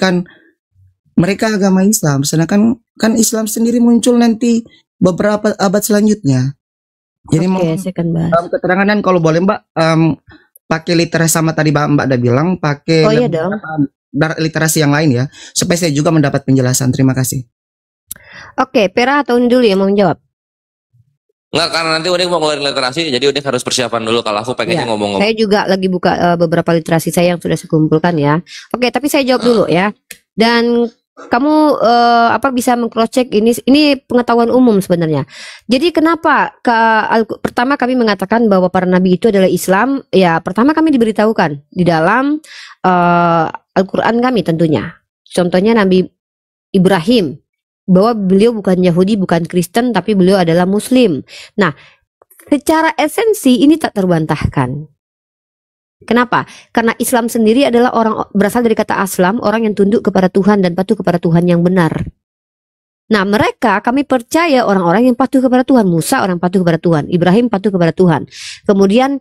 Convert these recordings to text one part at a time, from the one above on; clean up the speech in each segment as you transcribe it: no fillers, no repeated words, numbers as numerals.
menyampaikan mereka agama Islam, sedangkan kan Islam sendiri muncul nanti beberapa abad selanjutnya. Jadi Oke, saya akan bahas. keterangan dan kalau boleh Mbak, pakai literasi sama tadi Mbak udah bilang, pakai Oh iya dong. literasi yang lain ya, supaya saya juga mendapat penjelasan. Terima kasih. Oke, Pera atau Uni dulu yang mau menjawab? Enggak, karena nanti Unik mau ngeluarin literasi, jadi Unik harus persiapan dulu. Kalau aku pengennya Ya, ngomong-ngomong. saya juga lagi buka beberapa literasi saya yang sudah saya kumpulkan ya. Oke, tapi saya jawab dulu ya. Dan kamu bisa meng-cross check ini pengetahuan umum sebenarnya. Jadi kenapa pertama kami mengatakan bahwa para nabi itu adalah Islam? Ya, pertama kami diberitahukan di dalam Al-Qur'an kami tentunya. Contohnya Nabi Ibrahim, bahwa beliau bukan Yahudi, bukan Kristen, tapi beliau adalah Muslim. Nah, secara esensi ini tak terbantahkan. Kenapa? Karena Islam sendiri adalah berasal dari kata aslam, orang yang tunduk kepada Tuhan dan patuh kepada Tuhan yang benar. Nah, kami percaya orang-orang yang patuh kepada Tuhan. Musa orang patuh kepada Tuhan, Ibrahim patuh kepada Tuhan. Kemudian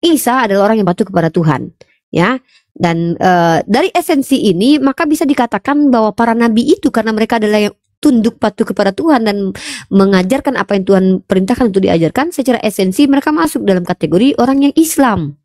Isa adalah orang yang patuh kepada Tuhan, ya. Dan dari esensi ini maka bisa dikatakan bahwa para nabi itu karena mereka adalah yang tunduk patuh kepada Tuhan dan mengajarkan apa yang Tuhan perintahkan untuk diajarkan, secara esensi mereka masuk dalam kategori orang yang Islam,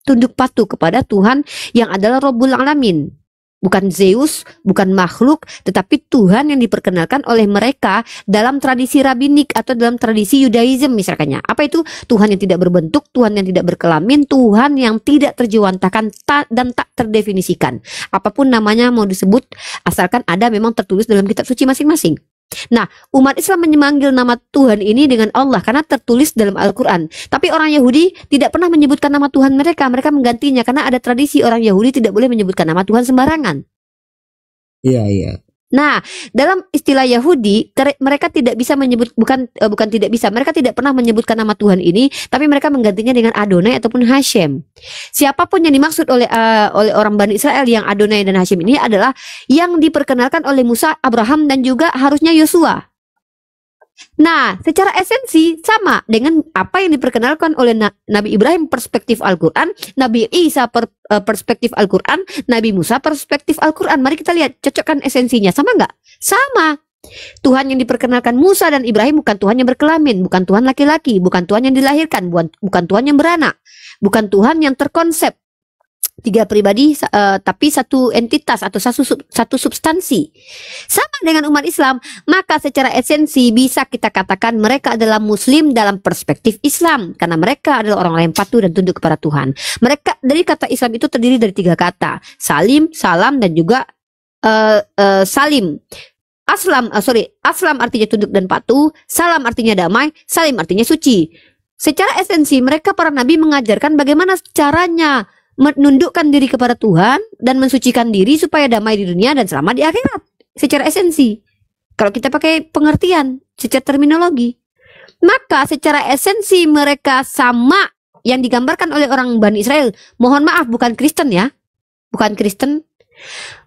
tunduk patuh kepada Tuhan yang adalah Rabbul Alamin. Bukan Zeus, bukan makhluk, tetapi Tuhan yang diperkenalkan oleh mereka dalam tradisi rabbinik atau dalam tradisi Yudaism misalnya. Apa itu? Tuhan yang tidak berbentuk, Tuhan yang tidak berkelamin, Tuhan yang tidak terjewantahkan dan tak terdefinisikan. Apapun namanya mau disebut, asalkan ada memang tertulis dalam kitab suci masing-masing. Nah, umat Islam memanggil nama Tuhan ini dengan Allah karena tertulis dalam Al-Quran. Tapi orang Yahudi tidak pernah menyebutkan nama Tuhan mereka. Mereka menggantinya karena ada tradisi orang Yahudi tidak boleh menyebutkan nama Tuhan sembarangan. Iya, iya. Nah, dalam istilah Yahudi, mereka tidak bisa menyebut, bukan tidak bisa, mereka tidak pernah menyebutkan nama Tuhan ini, tapi mereka menggantinya dengan Adonai ataupun Hashem. Siapapun yang dimaksud oleh orang Bani Israel yang Adonai dan Hashem ini adalah yang diperkenalkan oleh Musa, Abraham, dan juga harusnya Yosua. Nah, secara esensi sama dengan apa yang diperkenalkan oleh Nabi Ibrahim perspektif Al-Quran, Nabi Isa perspektif Al-Quran, Nabi Musa perspektif Al-Quran. Mari kita lihat, cocokkan esensinya. Sama nggak? Sama. Tuhan yang diperkenalkan Musa dan Ibrahim bukan Tuhan yang berkelamin, bukan Tuhan laki-laki, bukan Tuhan yang dilahirkan, bukan Tuhan yang beranak, bukan Tuhan yang terkonsep. Tiga pribadi tapi satu entitas atau satu substansi. Sama dengan umat Islam, maka secara esensi bisa kita katakan mereka adalah Muslim dalam perspektif Islam karena mereka adalah orang-orang yang patuh dan tunduk kepada Tuhan. Mereka, dari kata Islam itu terdiri dari tiga kata: salim, salam, dan juga salim. Aslam artinya tunduk dan patuh, salam artinya damai, salim artinya suci. Secara esensi mereka para nabi mengajarkan bagaimana caranya menundukkan diri kepada Tuhan dan mensucikan diri supaya damai di dunia dan selamat di akhirat. Secara esensi, kalau kita pakai pengertian secara terminologi, maka secara esensi mereka sama yang digambarkan oleh orang Bani Israel. Mohon maaf, bukan Kristen ya, bukan Kristen.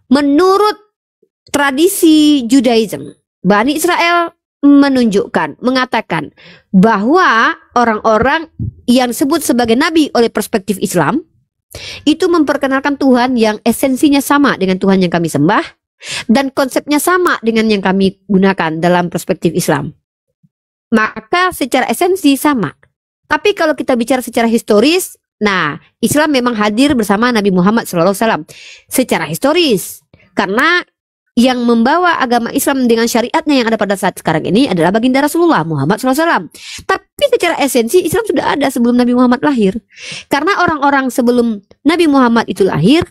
Menurut tradisi Judaism, Bani Israel mengatakan bahwa orang-orang yang disebut sebagai nabi oleh perspektif Islam itu memperkenalkan Tuhan yang esensinya sama dengan Tuhan yang kami sembah dan konsepnya sama dengan yang kami gunakan dalam perspektif Islam. Maka secara esensi sama. Tapi kalau kita bicara secara historis, nah, Islam memang hadir bersama Nabi Muhammad SAW secara historis. Karena yang membawa agama Islam dengan syariatnya yang ada pada saat sekarang ini adalah baginda Rasulullah Muhammad SAW. Tapi secara esensi Islam sudah ada sebelum Nabi Muhammad lahir. Karena orang-orang sebelum Nabi Muhammad itu lahir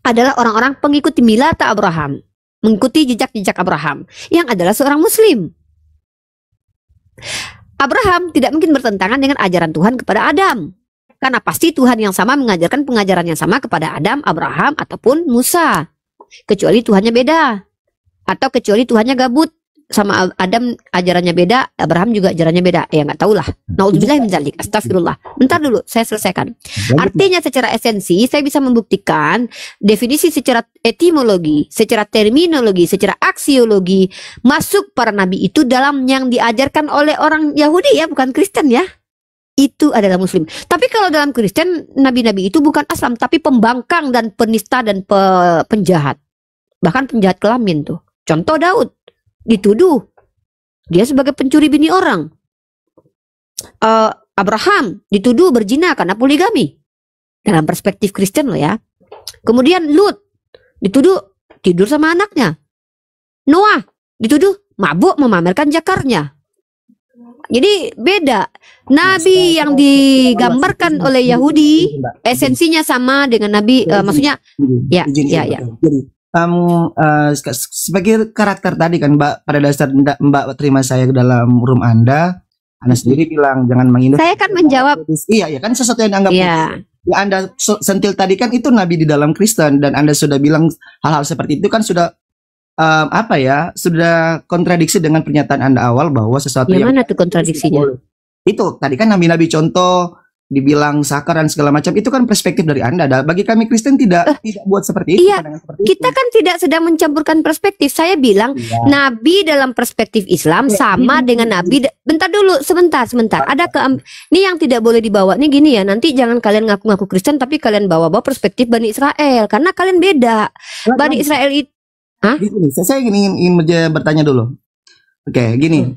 adalah orang-orang pengikuti milata Abraham, mengikuti jejak-jejak Abraham, yang adalah seorang Muslim. Abraham tidak mungkin bertentangan dengan ajaran Tuhan kepada Adam. Karena pasti Tuhan yang sama mengajarkan pengajaran yang sama kepada Adam, Abraham, ataupun Musa. Kecuali Tuhannya beda, atau kecuali Tuhannya gabut, sama Adam ajarannya beda, Abraham juga ajarannya beda. Ya nggak tahulah. Naudzubillah min dzalik. Astagfirullah. Bentar dulu, saya selesaikan. Artinya secara esensi saya bisa membuktikan definisi secara etimologi, secara terminologi, secara aksiologi masuk para nabi itu dalam yang diajarkan oleh orang Yahudi ya, bukan Kristen ya. Itu adalah Muslim. Tapi kalau dalam Kristen, nabi-nabi itu bukan aslam, tapi pembangkang dan penista dan penjahat. bahkan penjahat kelamin tuh. Contoh Daud dituduh dia sebagai pencuri bini orang. Abraham dituduh berzina karena poligami dalam perspektif Kristen loh ya. Kemudian Lut dituduh tidur sama anaknya. Noah dituduh mabuk memamerkan jakarnya. Jadi beda. Nabi yang digambarkan oleh Yahudi esensinya sama dengan Nabi, maksudnya ya. Jadi sebagai karakter tadi kan Mbak, pada dasar Mbak terima saya ke dalam room Anda sendiri bilang jangan menghindar. Saya kan menjawab. Iya kan sesuatu yang dianggap ya. Yang Anda sentil tadi kan itu Nabi di dalam Kristen, dan Anda sudah bilang hal-hal seperti itu kan sudah sudah kontradiksi dengan pernyataan Anda awal bahwa sesuatu yang mana tuh kontradiksinya? Itu tadi kan nabi-nabi contoh dibilang sakar dan segala macam, itu kan perspektif dari Anda. Bagi kami Kristen tidak buat seperti itu. Iya, kita kan tidak sedang mencampurkan perspektif. Saya bilang nabi dalam perspektif Islam sama dengan nabi. Bentar dulu, sebentar. Ada ini yang tidak boleh dibawa. Nih gini ya, nanti jangan kalian ngaku-ngaku Kristen tapi kalian bawa perspektif Bani Israel, karena kalian beda. Bani Israel itu saya ingin bertanya dulu. Oke, gini.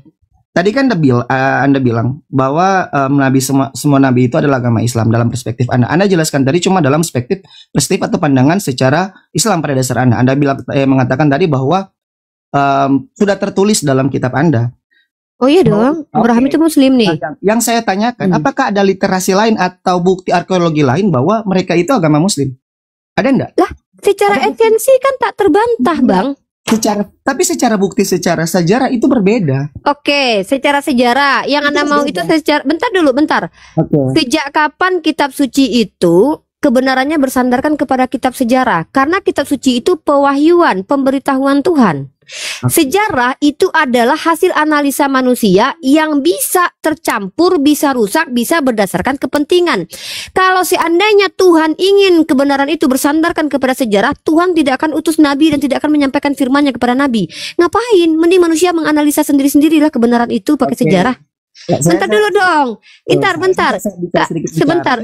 Tadi kan Anda bilang bahwa nabi semua nabi itu adalah agama Islam dalam perspektif Anda. Anda jelaskan tadi cuma dalam perspektif atau pandangan secara Islam pada dasar Anda. Anda bilang mengatakan tadi bahwa sudah tertulis dalam kitab Anda. Oh iya dong, Abraham itu Muslim nih. Yang saya tanyakan, apakah ada literasi lain atau bukti arkeologi lain bahwa mereka itu agama Muslim? Ada enggak? Lah, secara esensi kan tak terbantah, Bang. Tapi secara bukti, secara sejarah itu berbeda. Oke, secara sejarah yang Anda mau itu secara bentar. Sejak kapan kitab suci itu kebenarannya bersandarkan kepada kitab sejarah? Karena kitab suci itu pewahyuan, pemberitahuan Tuhan. Sejarah itu adalah hasil analisa manusia yang bisa tercampur, bisa rusak, bisa berdasarkan kepentingan. Kalau seandainya Tuhan ingin kebenaran itu bersandarkan kepada sejarah, Tuhan tidak akan utus nabi dan tidak akan menyampaikan firman-Nya kepada nabi. Ngapain? Mending manusia menganalisa sendiri-sendirilah kebenaran itu pakai sejarah. Bentar dulu dong. Sebentar.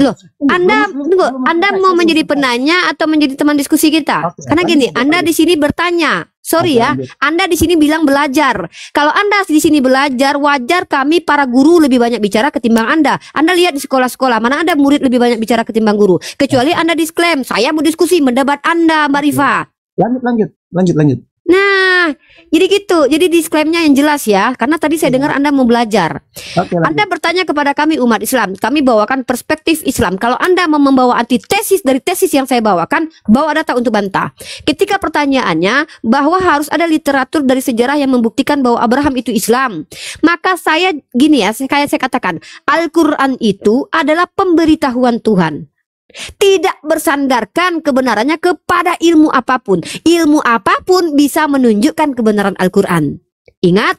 Loh, Anda mau menjadi penanya atau menjadi teman diskusi kita? Karena gini, Anda di sini bertanya. Sorry ya, Anda di sini bilang belajar. Kalau Anda di sini belajar, wajar kami para guru lebih banyak bicara ketimbang Anda. Anda lihat di sekolah-sekolah, mana ada murid lebih banyak bicara ketimbang guru. Kecuali Anda disklaim, saya mau diskusi, mendebat Anda, Mbak Rifa. Lanjut. Nah, jadi gitu. Jadi disklaimnya yang jelas ya. Karena tadi saya dengar Anda mau belajar. Anda bertanya kepada kami umat Islam. Kami bawakan perspektif Islam. Kalau Anda mau membawa antitesis dari tesis yang saya bawakan, bawa data untuk bantah. Ketika pertanyaannya bahwa harus ada literatur dari sejarah yang membuktikan bahwa Abraham itu Islam, maka saya gini ya, kayak saya katakan, Al-Quran itu adalah pemberitahuan Tuhan. Tidak bersandarkan kebenarannya kepada ilmu apapun. Ilmu apapun bisa menunjukkan kebenaran Al-Quran. Ingat,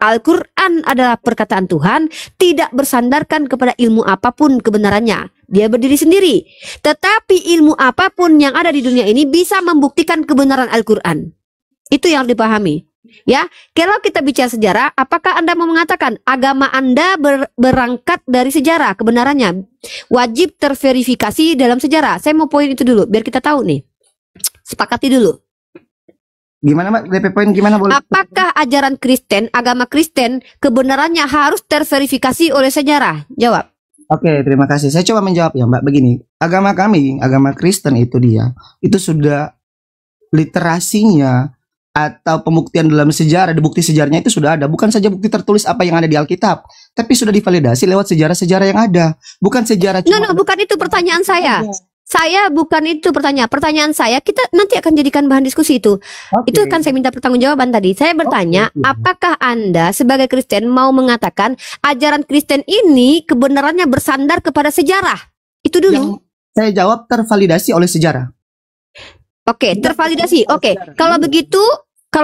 Al-Quran adalah perkataan Tuhan, tidak bersandarkan kepada ilmu apapun kebenarannya. Dia berdiri sendiri. Tetapi ilmu apapun yang ada di dunia ini bisa membuktikan kebenaran Al-Quran. Itu yang dipahami. Ya, kalau kita bicara sejarah, apakah Anda mau mengatakan agama Anda berangkat dari sejarah kebenarannya? Wajib terverifikasi dalam sejarah. Saya mau poin itu dulu, biar kita tahu nih. Sepakati dulu. Gimana Mbak? DP poin gimana boleh? Apakah ajaran Kristen, agama Kristen, kebenarannya harus terverifikasi oleh sejarah? Jawab. Oke, terima kasih. Saya coba menjawab ya Mbak. Begini, agama kami, agama Kristen itu sudah literasinya atau pembuktian dalam sejarah, bukti sejarahnya itu sudah ada. Bukan saja bukti tertulis apa yang ada di Alkitab, tapi sudah divalidasi lewat sejarah-sejarah yang ada. Bukan sejarah No, bukan itu pertanyaan saya. Saya bukan itu pertanyaan saya. Kita nanti akan jadikan bahan diskusi itu. Itu kan saya minta pertanggungjawaban tadi. Saya bertanya, apakah Anda sebagai Kristen mau mengatakan ajaran Kristen ini kebenarannya bersandar kepada sejarah? Itu dulu. Yang saya jawab tervalidasi oleh sejarah. Oke, tervalidasi. Oke, kalau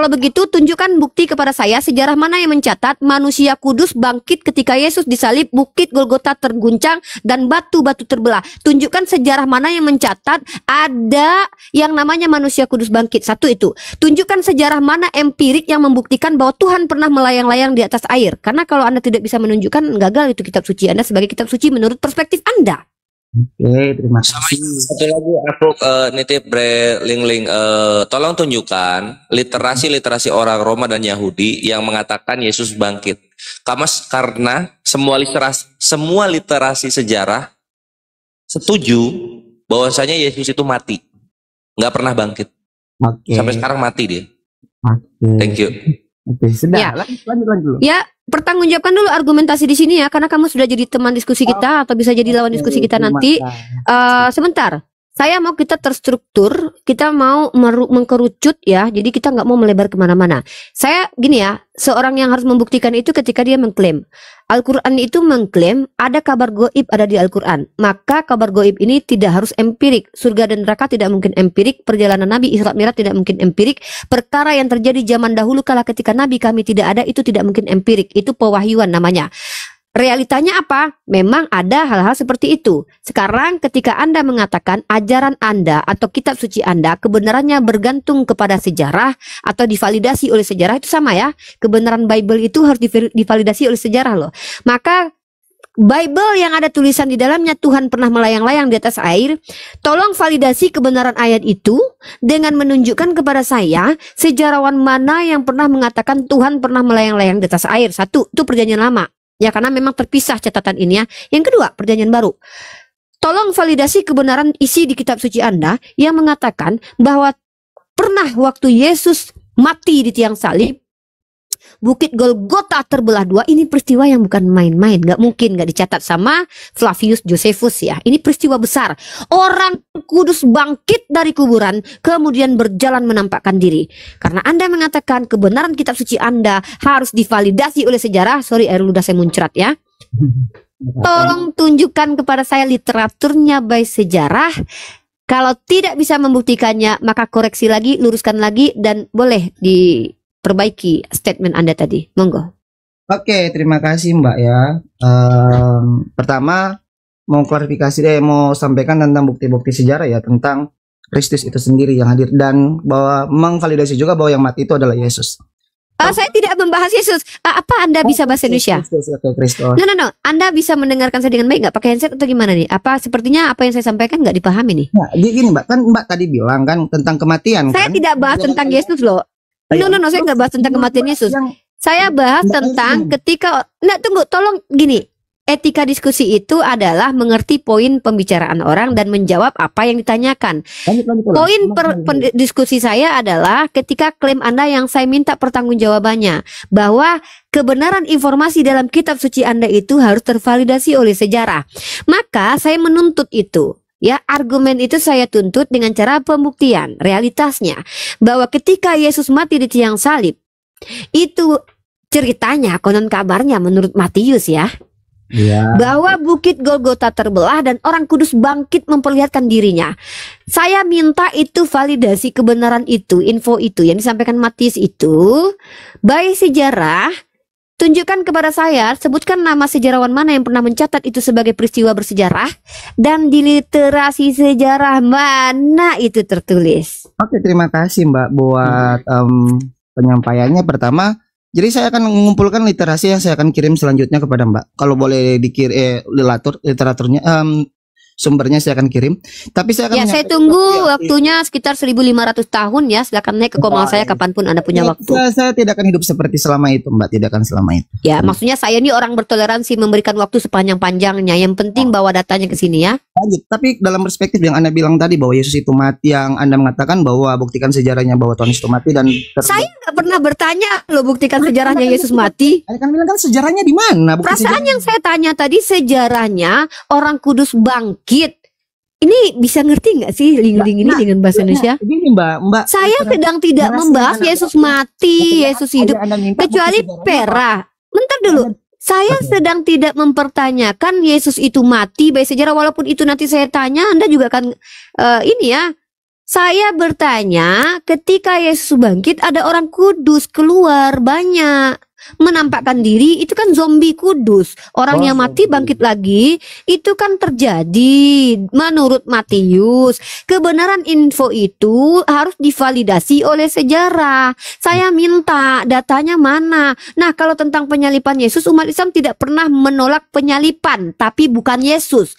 begitu tunjukkan bukti kepada saya sejarah mana yang mencatat manusia kudus bangkit ketika Yesus disalib, bukit Golgota terguncang dan batu-batu terbelah. Tunjukkan sejarah mana yang mencatat ada yang namanya manusia kudus bangkit. Satu itu. Tunjukkan sejarah mana empirik yang membuktikan bahwa Tuhan pernah melayang-layang di atas air. Karena kalau Anda tidak bisa menunjukkan, gagal itu kitab suci Anda sebagai kitab suci menurut perspektif Anda. Oke, terima Sama kasih. satu lagi aku nitip Bre Ling, tolong tunjukkan literasi orang Roma dan Yahudi yang mengatakan Yesus bangkit. Karena semua literasi sejarah setuju bahwasanya Yesus itu mati, nggak pernah bangkit. Oke. Sampai sekarang mati dia. Oke. Thank you. Oke, sudah. Ya. Lanjut dulu. Ya, pertanggungjawabkan dulu argumentasi di sini ya, karena kamu sudah jadi teman diskusi kita atau bisa jadi lawan diskusi kita Terima nanti. kasih. Sebentar, saya mau kita terstruktur, kita mau mengkerucut ya, jadi kita nggak mau melebar kemana-mana. Saya gini ya, seorang yang harus membuktikan itu ketika dia mengklaim Al-Quran itu mengklaim ada kabar goib ada di Al-Quran, maka kabar goib ini tidak harus empirik. Surga dan neraka tidak mungkin empirik, perjalanan Nabi Isra Mi'raj tidak mungkin empirik, perkara yang terjadi zaman dahulu kala ketika Nabi kami tidak ada itu tidak mungkin empirik, itu pewahyuan namanya. Realitanya apa? Memang ada hal-hal seperti itu. Sekarang ketika Anda mengatakan ajaran Anda atau kitab suci Anda kebenarannya bergantung kepada sejarah atau divalidasi oleh sejarah, itu sama ya. Kebenaran Bible itu harus divalidasi oleh sejarah loh. Maka Bible yang ada tulisan di dalamnya Tuhan pernah melayang-layang di atas air, tolong validasi kebenaran ayat itu dengan menunjukkan kepada saya sejarawan mana yang pernah mengatakan Tuhan pernah melayang-layang di atas air. Satu, itu perjanjian lama. Ya, karena memang terpisah catatan ini ya. Yang kedua, perjanjian baru. Tolong validasi kebenaran isi di kitab suci Anda yang mengatakan bahwa pernah waktu Yesus mati di tiang salib, Bukit Golgota terbelah dua. Ini peristiwa yang bukan main-main. Gak mungkin gak dicatat sama Flavius Josephus ya. Ini peristiwa besar. Orang kudus bangkit dari kuburan, kemudian berjalan menampakkan diri. Karena Anda mengatakan kebenaran kitab suci Anda harus divalidasi oleh sejarah. Sorry, air ludah saya muncrat ya. Tolong tunjukkan kepada saya literaturnya by sejarah. Kalau tidak bisa membuktikannya, maka koreksi lagi, luruskan lagi, dan boleh diperbaiki statement Anda tadi. Monggo. Oke, terima kasih Mbak ya. Pertama mau klarifikasi mau sampaikan tentang bukti-bukti sejarah ya tentang Kristus itu sendiri yang hadir dan bahwa mengvalidasi juga bahwa yang mati itu adalah Yesus. Saya tidak membahas Yesus. Apa Anda bisa bahasa Indonesia? Kristus. No. Anda bisa mendengarkan saya dengan baik nggak? Pakai handset atau gimana nih? Sepertinya apa yang saya sampaikan nggak dipahami nih? Nah, gini Mbak, kan Mbak tadi bilang kan tentang kematian. Saya kan? tidak bahas tentang Yesus loh. No, saya nggak bahas tentang kematian Yesus. Saya bahas tentang ketika. Nggak, tunggu, tolong gini. Etika diskusi itu adalah mengerti poin pembicaraan orang dan menjawab apa yang ditanyakan. Poin diskusi saya adalah ketika klaim Anda yang saya minta pertanggungjawabannya, bahwa kebenaran informasi dalam kitab suci Anda itu harus tervalidasi oleh sejarah. Maka saya menuntut itu. Ya, argumen itu saya tuntut dengan cara pembuktian realitasnya bahwa ketika Yesus mati di tiang salib, itu ceritanya konon kabarnya menurut Matius ya. Ya. Bahwa Bukit Golgota terbelah dan orang kudus bangkit memperlihatkan dirinya. Saya minta itu validasi kebenaran itu, info itu yang disampaikan Matius itu by sejarah. Tunjukkan kepada saya, sebutkan nama sejarawan mana yang pernah mencatat itu sebagai peristiwa bersejarah, dan di literasi sejarah mana itu tertulis. Oke, terima kasih Mbak buat penyampaiannya. Pertama, jadi saya akan mengumpulkan literasi yang saya akan kirim selanjutnya kepada Mbak. Kalau boleh dikirim literaturnya, sumbernya saya akan kirim. Tapi saya akan saya tunggu waktunya sekitar 1500 tahun ya. Silakan naik ke komal saya kapanpun Anda punya waktu. Saya tidak akan hidup seperti selama itu Mbak, tidak akan selama itu. Ya, maksudnya saya ini orang bertoleransi, memberikan waktu sepanjang-panjangnya. Yang penting bawa datanya ke sini ya. Tapi dalam perspektif yang Anda bilang tadi bahwa Yesus itu mati, yang Anda mengatakan bahwa buktikan sejarahnya bahwa Tuhan itu mati dan saya nggak pernah bertanya loh buktikan sejarahnya Yesus mati. Anda kan bilang kan sejarahnya di mana? Perasaan yang saya tanya tadi sejarahnya orang kudus bangkit. Ini bisa ngerti nggak sih link-link ini dengan bahasa Indonesia? Begini Mbak. Saya sedang tidak membahas Yesus mati, Yesus hidup, kecuali Pera. Bentar dulu. Saya sedang tidak mempertanyakan Yesus itu mati by sejarah, walaupun itu nanti saya tanya, Anda juga akan ini ya. Saya bertanya ketika Yesus bangkit ada orang kudus keluar banyak. menampakkan diri itu kan zombie kudus. Orang yang mati bangkit lagi itu kan terjadi menurut Matius. Kebenaran info itu harus divalidasi oleh sejarah. Saya minta datanya mana. Nah, kalau tentang penyalipan Yesus, umat Islam tidak pernah menolak penyalipan, tapi bukan Yesus.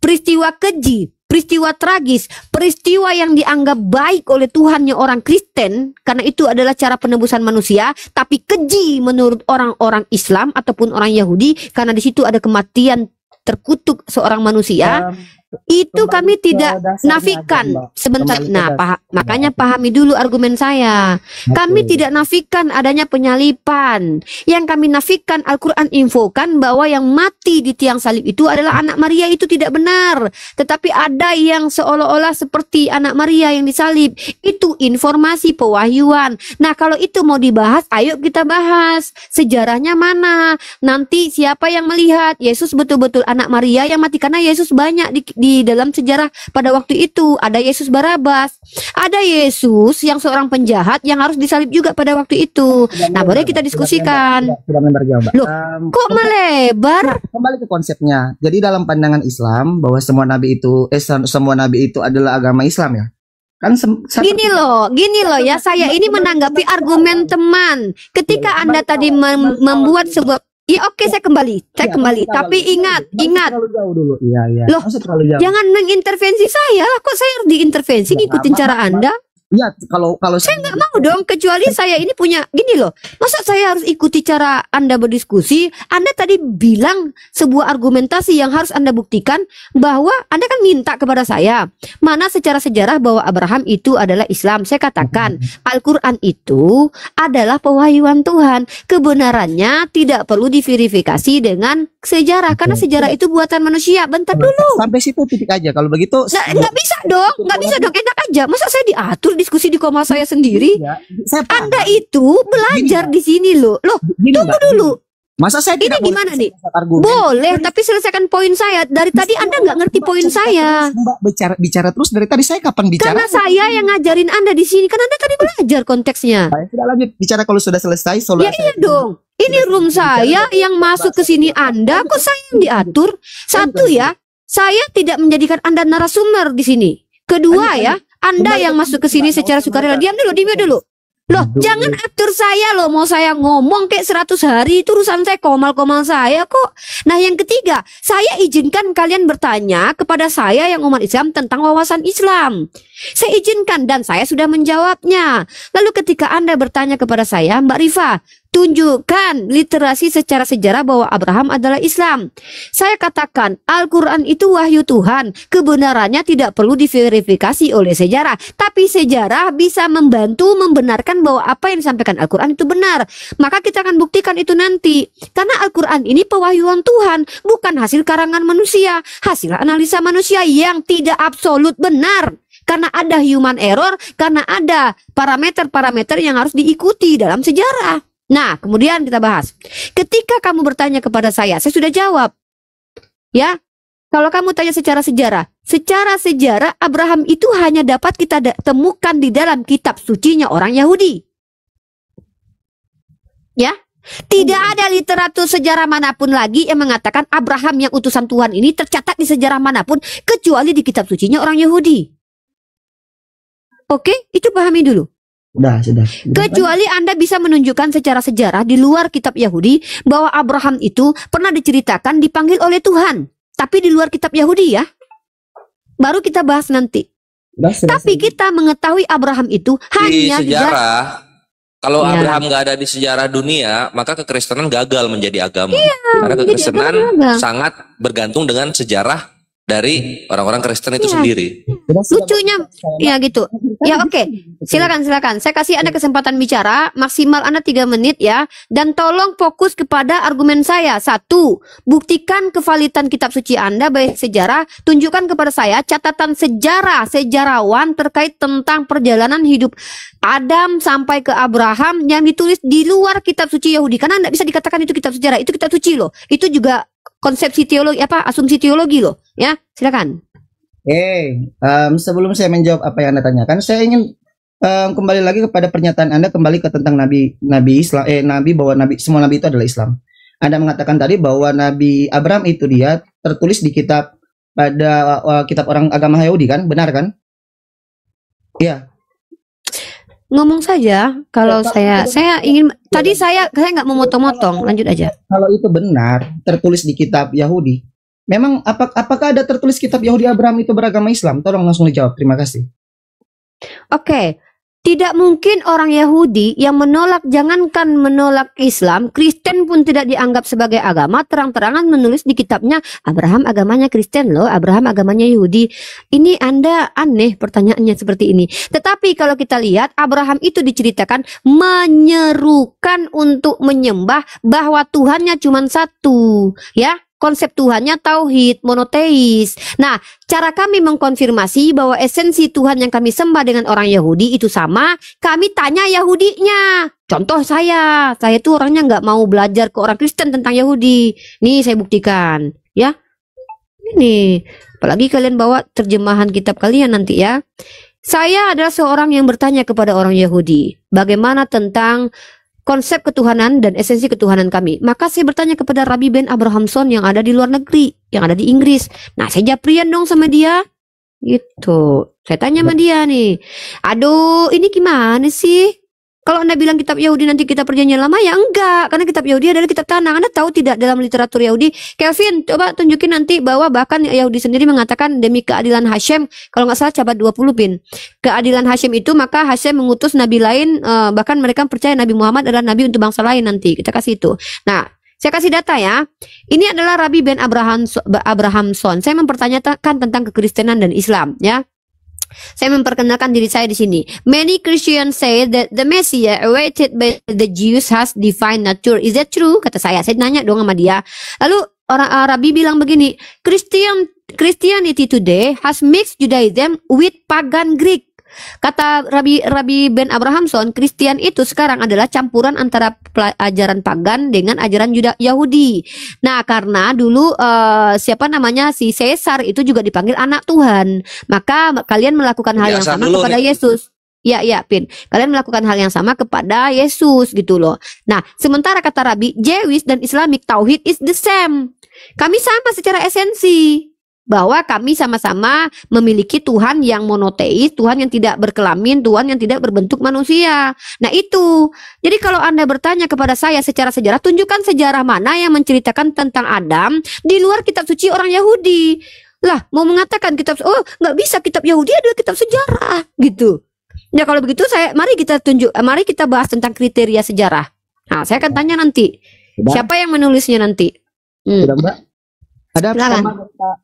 Peristiwa keji, peristiwa tragis, peristiwa yang dianggap baik oleh Tuhannya orang Kristen, karena itu adalah cara penebusan manusia, tapi keji menurut orang-orang Islam ataupun orang Yahudi, karena di situ ada kematian terkutuk seorang manusia. Itu kami tidak nafikan sebentar. Nah, makanya pahami dulu argumen saya. Kami tidak nafikan adanya penyalipan. Yang kami nafikan, Al-Quran infokan bahwa yang mati di tiang salib itu adalah anak Maria. Itu tidak benar. Tetapi ada yang seolah-olah seperti anak Maria yang disalib. Itu informasi pewahyuan. Nah, kalau itu mau dibahas, ayo kita bahas. Sejarahnya mana? Nanti siapa yang melihat Yesus betul-betul anak Maria yang mati? Karena Yesus banyak di dalam sejarah pada waktu itu. Ada Yesus Barabas, ada Yesus yang seorang penjahat yang harus disalib juga pada waktu itu. Nah, boleh kita diskusikan. Sudah melebar jauh, Mbak. Loh, kok melebar? Kembali ke konsepnya. Jadi dalam pandangan Islam bahwa semua nabi itu adalah agama Islam ya. Kan gini loh ya, saya ini menanggapi argumen teman. Ketika Anda tadi membuat sebuah oke, saya kembali. Tapi ingat. Loh, jangan mengintervensi saya. Kok saya harus diintervensi ngikutin cara Anda? Ya, kalau saya nggak mau dong, kecuali saya ini punya gini loh. Masa saya harus ikuti cara Anda berdiskusi? Anda tadi bilang sebuah argumentasi yang harus Anda buktikan bahwa Anda kan minta kepada saya mana secara sejarah bahwa Abraham itu adalah Islam. Saya katakan Al-Quran itu adalah pewahyuan Tuhan. Kebenarannya tidak perlu diverifikasi dengan sejarah, karena sejarah itu buatan manusia. Bentar dulu. Sampai situ titik aja. Kalau begitu nggak bisa dong, enak aja. Masa saya diatur diskusi di koma saya sendiri? Anda itu belajar di sini loh. Tunggu dulu. Masa saya ini gimana nih? Boleh, tapi selesaikan poin saya. Dari tadi Anda nggak ngerti poin saya. Mbak bicara terus dari tadi. Saya kapan bicara? Karena saya yang ngajarin Anda di sini. Kan Anda tadi belajar konteksnya. Saya sudah lanjut bicara kalau sudah selesai. Ya iya dong. Ini room saya yang masuk ke sini Anda. Kok saya yang diatur? Satu ya, saya tidak menjadikan Anda narasumber di sini. Kedua ya, Anda yang masuk ke sini secara sukarela. Diam dulu. Loh, jangan atur saya loh. Mau saya ngomong kayak 100 hari itu urusan saya, komal-komal saya kok. Nah, yang ketiga, saya izinkan kalian bertanya kepada saya yang umat Islam tentang wawasan Islam. Saya izinkan dan saya sudah menjawabnya. Lalu ketika Anda bertanya kepada saya, Mbak Rifa, tunjukkan literasi secara sejarah bahwa Abraham adalah Islam. Saya katakan Al-Quran itu wahyu Tuhan. Kebenarannya tidak perlu diverifikasi oleh sejarah. Tapi sejarah bisa membantu membenarkan bahwa apa yang disampaikan Al-Quran itu benar. Maka kita akan buktikan itu nanti. Karena Al-Quran ini pewahyuan Tuhan, bukan hasil karangan manusia, hasil analisa manusia yang tidak absolut benar. Karena ada human error, karena ada parameter-parameter yang harus diikuti dalam sejarah. Nah, kemudian kita bahas. Ketika kamu bertanya kepada saya sudah jawab. Ya, kalau kamu tanya secara sejarah Abraham itu hanya dapat kita temukan di dalam kitab sucinya orang Yahudi. Ya, tidak ada literatur sejarah manapun lagi yang mengatakan Abraham yang utusan Tuhan ini tercatat di sejarah manapun kecuali di kitab sucinya orang Yahudi. Oke, itu pahami dulu. Sudah. Kecuali Anda bisa menunjukkan secara sejarah di luar kitab Yahudi bahwa Abraham itu pernah diceritakan dipanggil oleh Tuhan, tapi di luar kitab Yahudi ya. Baru kita bahas nanti. Tapi kita mengetahui Abraham itu hanya di sejarah. Kalau Abraham nggak ada di sejarah dunia, maka kekristenan gagal menjadi agama. Karena kekristenan sangat bergantung dengan sejarah dari orang-orang Kristen itu sendiri. Lucunya ya gitu. Ya oke. Silakan. Saya kasih Anda kesempatan bicara maksimal Anda 3 menit ya. Dan tolong fokus kepada argumen saya. 1, buktikan kevalidan kitab suci Anda baik sejarah. Tunjukkan kepada saya catatan sejarawan terkait tentang perjalanan hidup Adam sampai ke Abraham yang ditulis di luar kitab suci Yahudi. Karena Anda bisa dikatakan itu kitab sejarah. Itu kitab suci loh. Itu juga konsepsi teologi asumsi teologi loh ya. Silakan. Sebelum saya menjawab apa yang Anda tanyakan, saya ingin kembali lagi kepada pernyataan Anda, kembali ke tentang Nabi Islam, Nabi, bahwa semua Nabi itu adalah Islam. Anda mengatakan tadi bahwa Nabi Abraham itu dia tertulis di kitab pada kitab orang agama Yahudi kan, benar kan? Iya. Ngomong saja kalau saya ingin tadi saya nggak mau motong-motong, lanjut aja. Kalau itu benar tertulis di kitab Yahudi, memang apakah ada tertulis kitab Yahudi Abraham itu beragama Islam? Tolong langsung dijawab. Terima kasih. Oke. Tidak mungkin orang Yahudi yang menolak, jangankan menolak Islam, Kristen pun tidak dianggap sebagai agama, terang-terangan menulis di kitabnya, Abraham agamanya Kristen loh, Abraham agamanya Yahudi. Ini Anda aneh pertanyaannya seperti ini. Tetapi kalau kita lihat, Abraham itu diceritakan menyerukan untuk menyembah bahwa Tuhannya cuma satu, ya. Konsep Tuhannya tauhid, monoteis. Nah, cara kami mengkonfirmasi bahwa esensi Tuhan yang kami sembah dengan orang Yahudi itu sama, kami tanya Yahudinya. Contoh saya tuh orangnya nggak mau belajar ke orang Kristen tentang Yahudi. Nih saya buktikan, ya. Ini, apalagi kalian bawa terjemahan kitab kalian nanti ya. Saya adalah seorang yang bertanya kepada orang Yahudi, bagaimana tentang konsep ketuhanan dan esensi ketuhanan kami. Maka saya bertanya kepada Rabbi Ben Abrahamson yang ada di luar negeri, yang ada di Inggris. Nah, saya japrian dong sama dia. Gitu. Saya tanya sama dia nih. Aduh, ini gimana sih? Kalau Anda bilang kitab Yahudi nanti kitab perjanjian lama, ya enggak. Karena kitab Yahudi adalah kitab tanah. Anda tahu tidak dalam literatur Yahudi? Kelvin, coba tunjukin nanti bahwa bahkan Yahudi sendiri mengatakan demi keadilan Hashem. Kalau nggak salah cabat 20 pin. Keadilan Hashem itu maka Hashem mengutus nabi lain. Bahkan mereka percaya Nabi Muhammad adalah nabi untuk bangsa lain nanti. Kita kasih itu. Nah, saya kasih data ya. Ini adalah Rabbi Ben Abrahamson. Saya mempertanyakan tentang kekristenan dan Islam ya. Saya memperkenalkan diri saya di sini. Many Christians say that the Messiah awaited by the Jews has divine nature. Is that true? Kata saya nanya dong sama dia. Lalu orang Arabi bilang begini, Christianity today has mixed Judaism with pagan Greek. Kata Rabbi Ben Abrahamson, Kristen itu sekarang adalah campuran antara ajaran pagan dengan ajaran Yahudi. Nah, karena dulu si Caesar itu juga dipanggil anak Tuhan. Maka kalian melakukan hal yang sama kepada Yesus. Ya, Pin. Kalian melakukan hal yang sama kepada Yesus gitu loh. Nah, sementara kata Rabbi, Jewish dan Islamic Tauhid is the same. Kami sama secara esensi. Bahwa kami sama-sama memiliki Tuhan yang monoteis, Tuhan yang tidak berkelamin, Tuhan yang tidak berbentuk manusia. Nah itu, jadi kalau Anda bertanya kepada saya secara sejarah, tunjukkan sejarah mana yang menceritakan tentang Adam di luar kitab suci orang Yahudi. Lah, mau mengatakan nggak bisa, kitab Yahudi adalah kitab sejarah gitu. Nah kalau begitu mari kita bahas tentang kriteria sejarah. Nah saya akan tanya nanti, siapa yang menulisnya nanti? Sudah, Mbak? Ada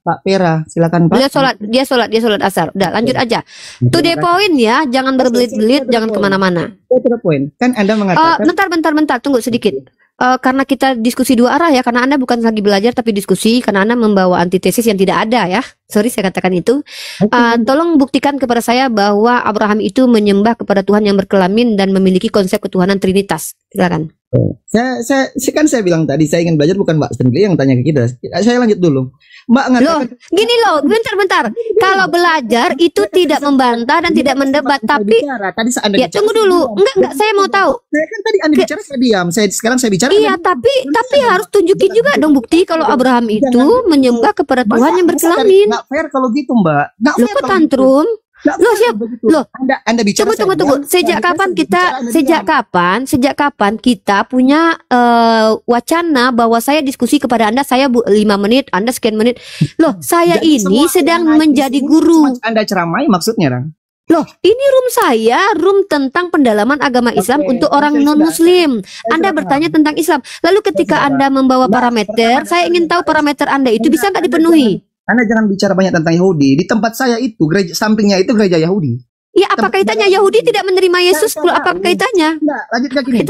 Pak Pera, silakan Pak. Dia sholat asar. Udah lanjut aja. To the point ya, jangan berbelit-belit, jangan kemana-mana. To the point. Kan Anda mengatakan. Bentar, tunggu sedikit. Karena kita diskusi dua arah ya, karena Anda bukan lagi belajar tapi diskusi, karena Anda membawa antitesis yang tidak ada ya. Sorry saya katakan itu. Tolong buktikan kepada saya bahwa Abraham itu menyembah kepada Tuhan yang berkelamin dan memiliki konsep ketuhanan Trinitas. Silakan. Saya bilang tadi saya ingin belajar, bukan Mbak Stanley yang tanya ke kita. Saya lanjut dulu. Mbak ngatakan gini loh, bentar. Kalau belajar itu tidak membantah dan tidak mendebat, tapi tadi Anda ya tunggu dulu. Enggak, saya mau tahu. Saya kan tadi Anda bicara saya diam. Sekarang saya bicara. Iya, tapi harus tunjukin juga dong bukti kalau Abraham itu menyembah kepada Tuhan yang berkelamin. Nggak fair kalau gitu, Mbak. Loh, kok tantrum? Anda bicara. Tunggu. Sejak kapan kita punya wacana bahwa saya diskusi kepada Anda, saya 5 menit, Anda sekian menit. Loh, saya ini sedang menjadi guru. Anda ceramai maksudnya, Rang? Loh, ini room tentang pendalaman agama Islam untuk orang non-muslim. Anda bertanya tentang Islam. Lalu ketika Anda membawa parameter, saya ingin tahu parameter Anda itu bisa nggak dipenuhi? Anda jangan bicara banyak tentang Yahudi. Di tempat saya itu, gereja sampingnya itu gereja Yahudi. Ya, apa kaitannya Yahudi tidak menerima Yesus? Apa kaitannya? Lanjutkan gini.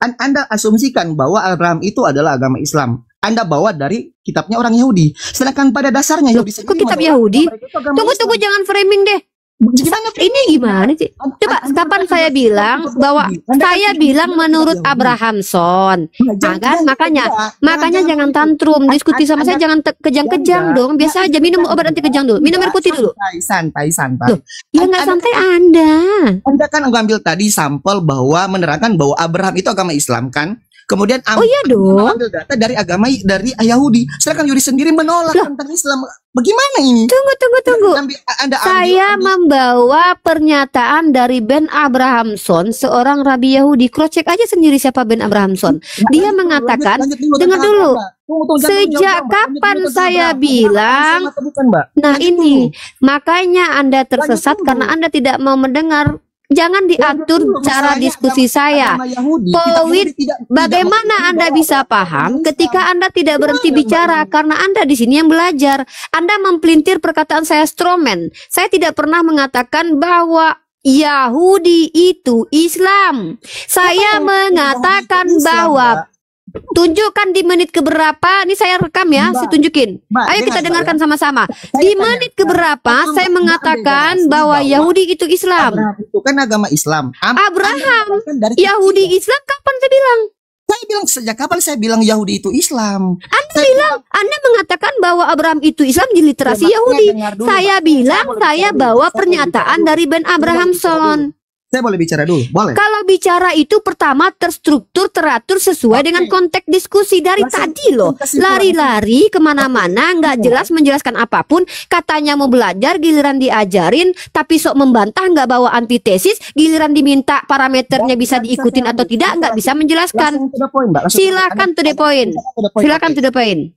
Anda asumsikan bahwa Abraham itu adalah agama Islam. Anda bawa dari kitabnya orang Yahudi. Sedangkan pada dasarnya Yahudi kok kitab Yahudi? Tunggu, jangan framing deh. Gimana Ini gimana sih? Coba kapan saya bilang bahwa saya bilang menurut Abrahamson. Nah, kan makanya jangan tantrum, diskusi sama saya jangan kejang-kejang dong. Biasa aja minum obat anti kejang dulu. Minum air putih dulu. Santai. Loh, ya nggak santai Anda. Anda kan ngambil tadi sampel bahwa menerangkan bahwa Abraham itu agama Islam kan? Kemudian Oh iya dong. ambil data dari agama dari Yahudi. Sedangkan Yahudi sendiri menolak tentang Islam. Bagaimana ini? Tunggu. Anda Saya membawa pernyataan dari Ben Abrahamson, seorang rabi Yahudi. Cross-check aja sendiri siapa Ben Abrahamson. Dia mengatakan, dengar dulu. Sejak kapan saya bilang? Nah ini, makanya Anda tersesat karena Anda tidak mau mendengar. Jangan diatur cara diskusi saya. Poin, bagaimana Anda bisa paham ketika Anda tidak berhenti bicara karena Anda di sini yang belajar. Anda mempelintir perkataan saya stromen. Saya tidak pernah mengatakan bahwa Yahudi itu Islam. Saya mengatakan bahwa tunjukkan di menit keberapa. Ini saya rekam ya, saya tunjukin. Ayo kita dengarkan sama-sama. Di menit keberapa saya mengatakan bahwa Yahudi itu Islam. Abraham itu kan agama Islam. Abraham, Yahudi Islam kapan saya bilang? Saya bilang sejak kapan saya bilang Yahudi itu Islam? Anda mengatakan bahwa Abraham itu Islam di literasi Yahudi. Saya bilang saya bawa pernyataan dari Ben Abrahamson. Saya boleh bicara dulu? Boleh. Kalau bicara itu pertama terstruktur, teratur sesuai dengan konteks diskusi dari tadi loh. Lari-lari kemana-mana, nggak jelas menjelaskan apapun. Katanya mau belajar, giliran diajarin, tapi sok membantah, nggak bawa antitesis. Giliran diminta parameternya bisa diikutin atau tidak, nggak bisa menjelaskan. Silakan to the point. Silakan to the point.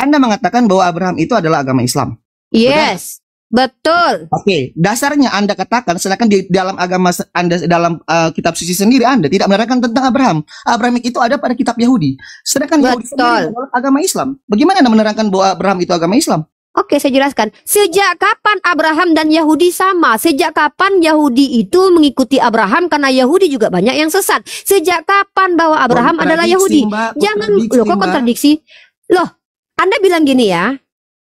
Anda mengatakan bahwa Abraham itu adalah agama Islam. Yes. Betul. Oke, dasarnya Anda katakan sedangkan di dalam agama Anda dalam kitab suci sendiri Anda tidak menerangkan tentang Abraham. Abraham itu ada pada kitab Yahudi. Sedangkan Yahudi sendiri adalah agama Islam. Bagaimana Anda menerangkan bahwa Abraham itu agama Islam? Oke, saya jelaskan. Sejak kapan Abraham dan Yahudi sama? Sejak kapan Yahudi itu mengikuti Abraham karena Yahudi juga banyak yang sesat? Sejak kapan bahwa Abraham adalah Yahudi? Jangan loh, kok kontradiksi? Loh, Anda bilang gini ya.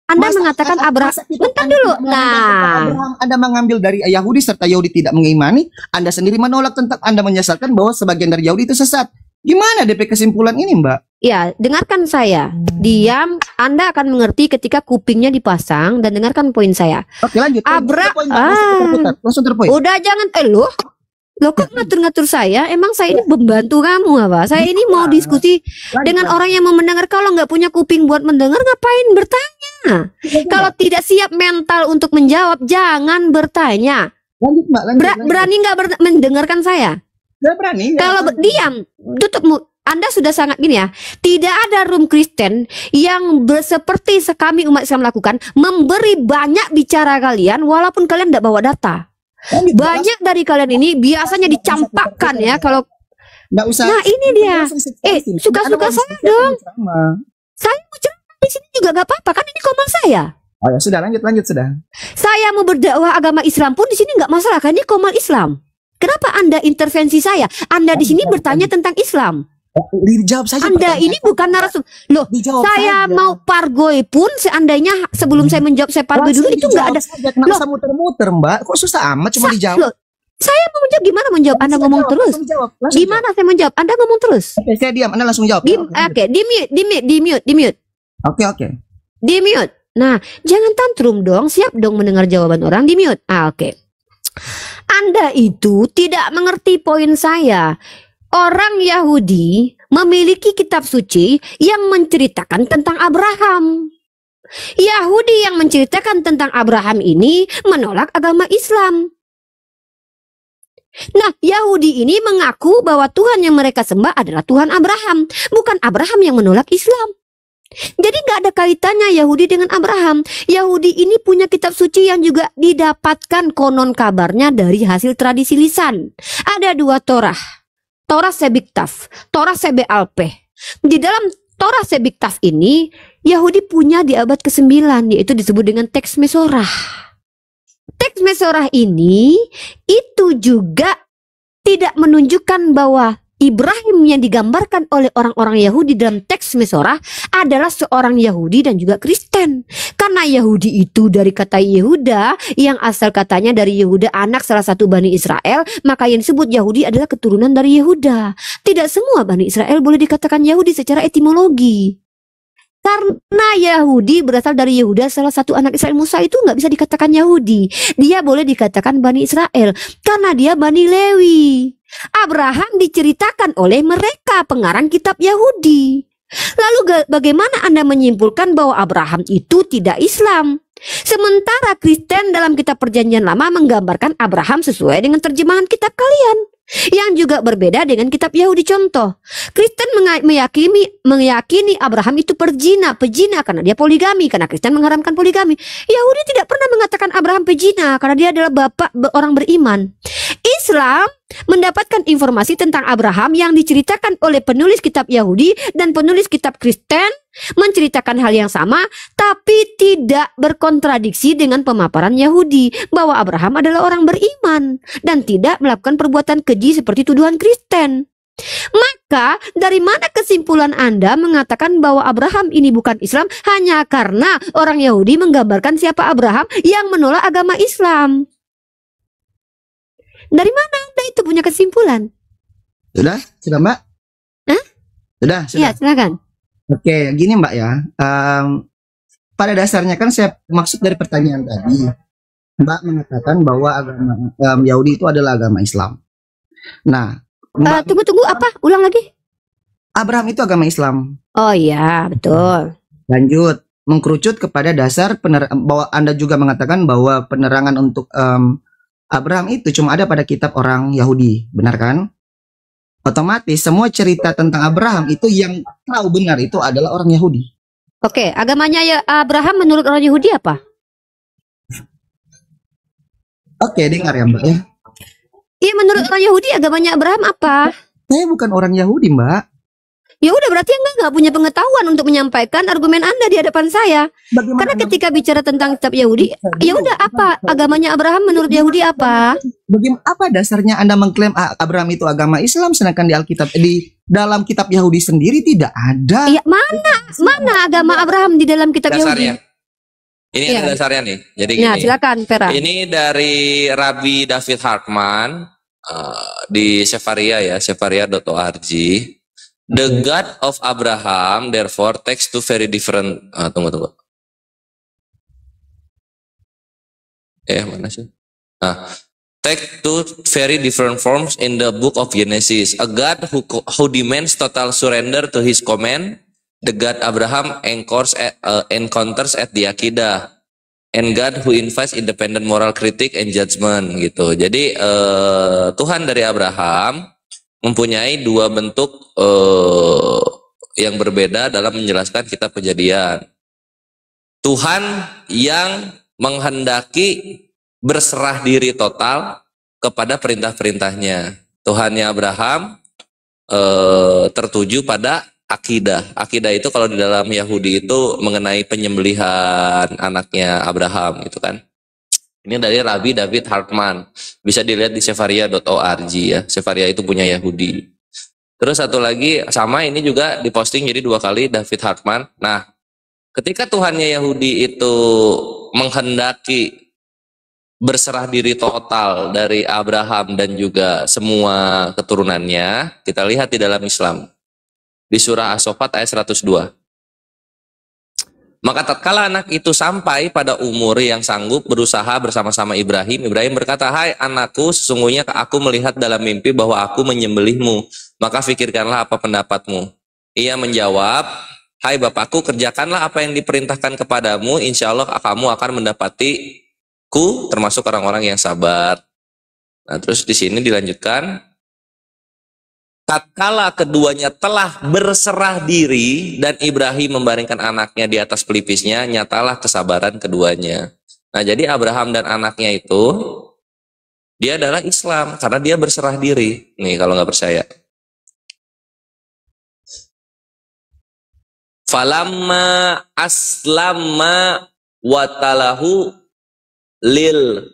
Anda mengatakan Abraham, bentar dulu. Nah, Anda mengambil dari Yahudi serta Yahudi tidak mengimani, Anda sendiri menolak tentang Anda menyesatkan bahwa sebagian dari Yahudi itu sesat. Gimana DP kesimpulan ini, Mbak? Ya, dengarkan saya. Diam, Anda akan mengerti ketika kupingnya dipasang dan dengarkan poin saya. Oke, lanjut. Langsung terpoin. Udah jangan Loh kok ngatur-ngatur saya? Emang saya ini membantu kamu apa? Saya ini mau diskusi dengan orang yang mau mendengar. Kalau nggak punya kuping buat mendengar, ngapain bertanya? Kalau tidak siap mental untuk menjawab, jangan bertanya. Lanjut, Mbak. Berani nggak mendengarkan saya? Nggak berani. Kalau diam, tutup. Anda sudah sangat gini ya. Tidak ada room Kristen yang seperti kami umat Islam lakukan, memberi banyak bicara kalian walaupun kalian tidak bawa data. Banyak dari kalian ini biasanya dicampakkan ya kalau usah. Nah ini dia. Suka-suka saya dong. Saya mau ceramah di sini juga nggak apa-apa kan, ini komal saya. Oh ya sudah, lanjut sudah. Saya mau berdakwah agama Islam pun di sini nggak masalah kan, ini komal Islam. Kenapa Anda intervensi saya? Anda di sini bertanya tentang Islam. Dijawab saja. Anda ini bukan narasum. Loh, saya saja. Mau pargoy pun seandainya sebelum saya menjawab saya pargoy dulu itu nggak ada. Loh, muter-muter, Mbak. Kok susah amat cuma dijawab? Loh, saya mau menjawab, gimana menjawab? Anda ngomong terus. Gimana saya menjawab? Anda ngomong terus. Oke, saya diam, Anda langsung jawab. Oke, di mute. Oke. Di mute. Nah, jangan tantrum dong. Siap dong mendengar jawaban orang, di mute. Oke. Anda itu tidak mengerti poin saya. Orang Yahudi memiliki kitab suci yang menceritakan tentang Abraham. Yahudi yang menceritakan tentang Abraham ini menolak agama Islam. Nah, Yahudi ini mengaku bahwa Tuhan yang mereka sembah adalah Tuhan Abraham, bukan Abraham yang menolak Islam. Jadi nggak ada kaitannya Yahudi dengan Abraham. Yahudi ini punya kitab suci yang juga didapatkan konon kabarnya dari hasil tradisi lisan. Ada dua Torah. Torah Sebiktaf, Torah Sebealpeh. Di dalam Torah Sebiktaf ini, Yahudi punya di abad ke-9, yaitu disebut dengan teks Mesorah. Teks Mesorah ini, itu juga tidak menunjukkan bahwa Ibrahim yang digambarkan oleh orang-orang Yahudi dalam teks Mesorah adalah seorang Yahudi dan juga Kristen. Karena Yahudi itu dari kata Yehuda, yang asal katanya dari Yehuda, anak salah satu Bani Israel, maka yang disebut Yahudi adalah keturunan dari Yehuda. Tidak semua Bani Israel boleh dikatakan Yahudi secara etimologi. Karena Yahudi berasal dari Yehuda, salah satu anak Israel, Musa itu nggak bisa dikatakan Yahudi. Dia boleh dikatakan Bani Israel karena dia Bani Lewi. Abraham diceritakan oleh mereka pengarang kitab Yahudi. Lalu bagaimana Anda menyimpulkan bahwa Abraham itu tidak Islam? Sementara Kristen dalam kitab Perjanjian Lama menggambarkan Abraham sesuai dengan terjemahan kitab kalian, yang juga berbeda dengan kitab Yahudi. Contoh, Kristen meyakini Abraham itu pezina karena dia poligami, karena Kristen mengharamkan poligami. Yahudi tidak pernah mengatakan Abraham pezina karena dia adalah bapak orang beriman. Islam mendapatkan informasi tentang Abraham yang diceritakan oleh penulis kitab Yahudi, dan penulis kitab Kristen menceritakan hal yang sama, tapi tidak berkontradiksi dengan pemaparan Yahudi bahwa Abraham adalah orang beriman dan tidak melakukan perbuatan keji seperti tuduhan Kristen. Maka dari mana kesimpulan Anda mengatakan bahwa Abraham ini bukan Islam hanya karena orang Yahudi menggambarkan siapa Abraham yang menolak agama Islam? Dari mana Anda itu punya kesimpulan? Sudah Mbak? Hah? Sudah. Ya, silakan. Oke, gini Mbak ya. Pada dasarnya kan saya maksud dari pertanyaan tadi, Mbak mengatakan bahwa agama Yahudi itu adalah agama Islam. Nah, tunggu apa? Ulang lagi. Abraham itu agama Islam. Oh iya, betul. Lanjut, mengkerucut kepada dasar bahwa Anda juga mengatakan bahwa penerangan untuk Abraham itu cuma ada pada kitab orang Yahudi, benar kan? Otomatis semua cerita tentang Abraham itu yang tahu benar itu adalah orang Yahudi. Oke, agamanya Abraham menurut orang Yahudi apa? Oke, dengar ya Mbak ya. Iya, menurut orang Yahudi agamanya Abraham apa? Saya bukan orang Yahudi Mbak. Ya udah, berarti Anda nggak punya pengetahuan untuk menyampaikan argumen Anda di hadapan saya. Bagaimana Karena ketika bicara tentang kitab Yahudi, ya udah, apa agamanya Abraham menurut Yahudi apa? Bagaimana, apa dasarnya Anda mengklaim Abraham itu agama Islam sedangkan di Alkitab, di dalam kitab Yahudi sendiri tidak ada? Iya, mana agama Abraham di dalam kitab dasarnya. Yahudi? Ini Iya. ada dasarnya nih. Jadi Nah, gini. silakan Vera. Ini dari Rabbi David Hartman di Sefaria ya, sefaria.org. The God of Abraham therefore takes two very different. Tunggu. Mana sih? Take two very different forms in the book of Genesis. A God who demands total surrender to his command. The God Abraham encounters at the Aqidah. And God who invites independent moral critic and judgment gitu. Jadi Tuhan dari Abraham mempunyai dua bentuk yang berbeda dalam menjelaskan kitab Kejadian. Tuhan yang menghendaki berserah diri total kepada perintah-perintahnya. Tuhannya Abraham tertuju pada akidah. Akidah itu kalau di dalam Yahudi itu mengenai penyembelihan anaknya Abraham gitu kan. Ini dari Rabbi David Hartman. Bisa dilihat di sefaria.org ya. Sefaria itu punya Yahudi. Terus satu lagi sama, ini juga diposting jadi 2 kali David Hartman. Nah, ketika Tuhannya Yahudi itu menghendaki berserah diri total dari Abraham dan juga semua keturunannya, kita lihat di dalam Islam. Di surah As-Saffat ayat 102. Maka tatkala anak itu sampai pada umur yang sanggup berusaha bersama-sama Ibrahim berkata, "Hai anakku, sesungguhnya aku melihat dalam mimpi bahwa aku menyembelihmu. Maka fikirkanlah apa pendapatmu." Ia menjawab, "Hai bapakku, kerjakanlah apa yang diperintahkan kepadamu. Insya Allah kamu akan mendapatiku termasuk orang-orang yang sabar." Nah, terus di sini dilanjutkan, tatkala keduanya telah berserah diri dan Ibrahim membaringkan anaknya di atas pelipisnya, nyatalah kesabaran keduanya. Nah, jadi Abraham dan anaknya itu, dia adalah Islam karena dia berserah diri. Nih, kalau nggak percaya. Falamma aslama watalahu lil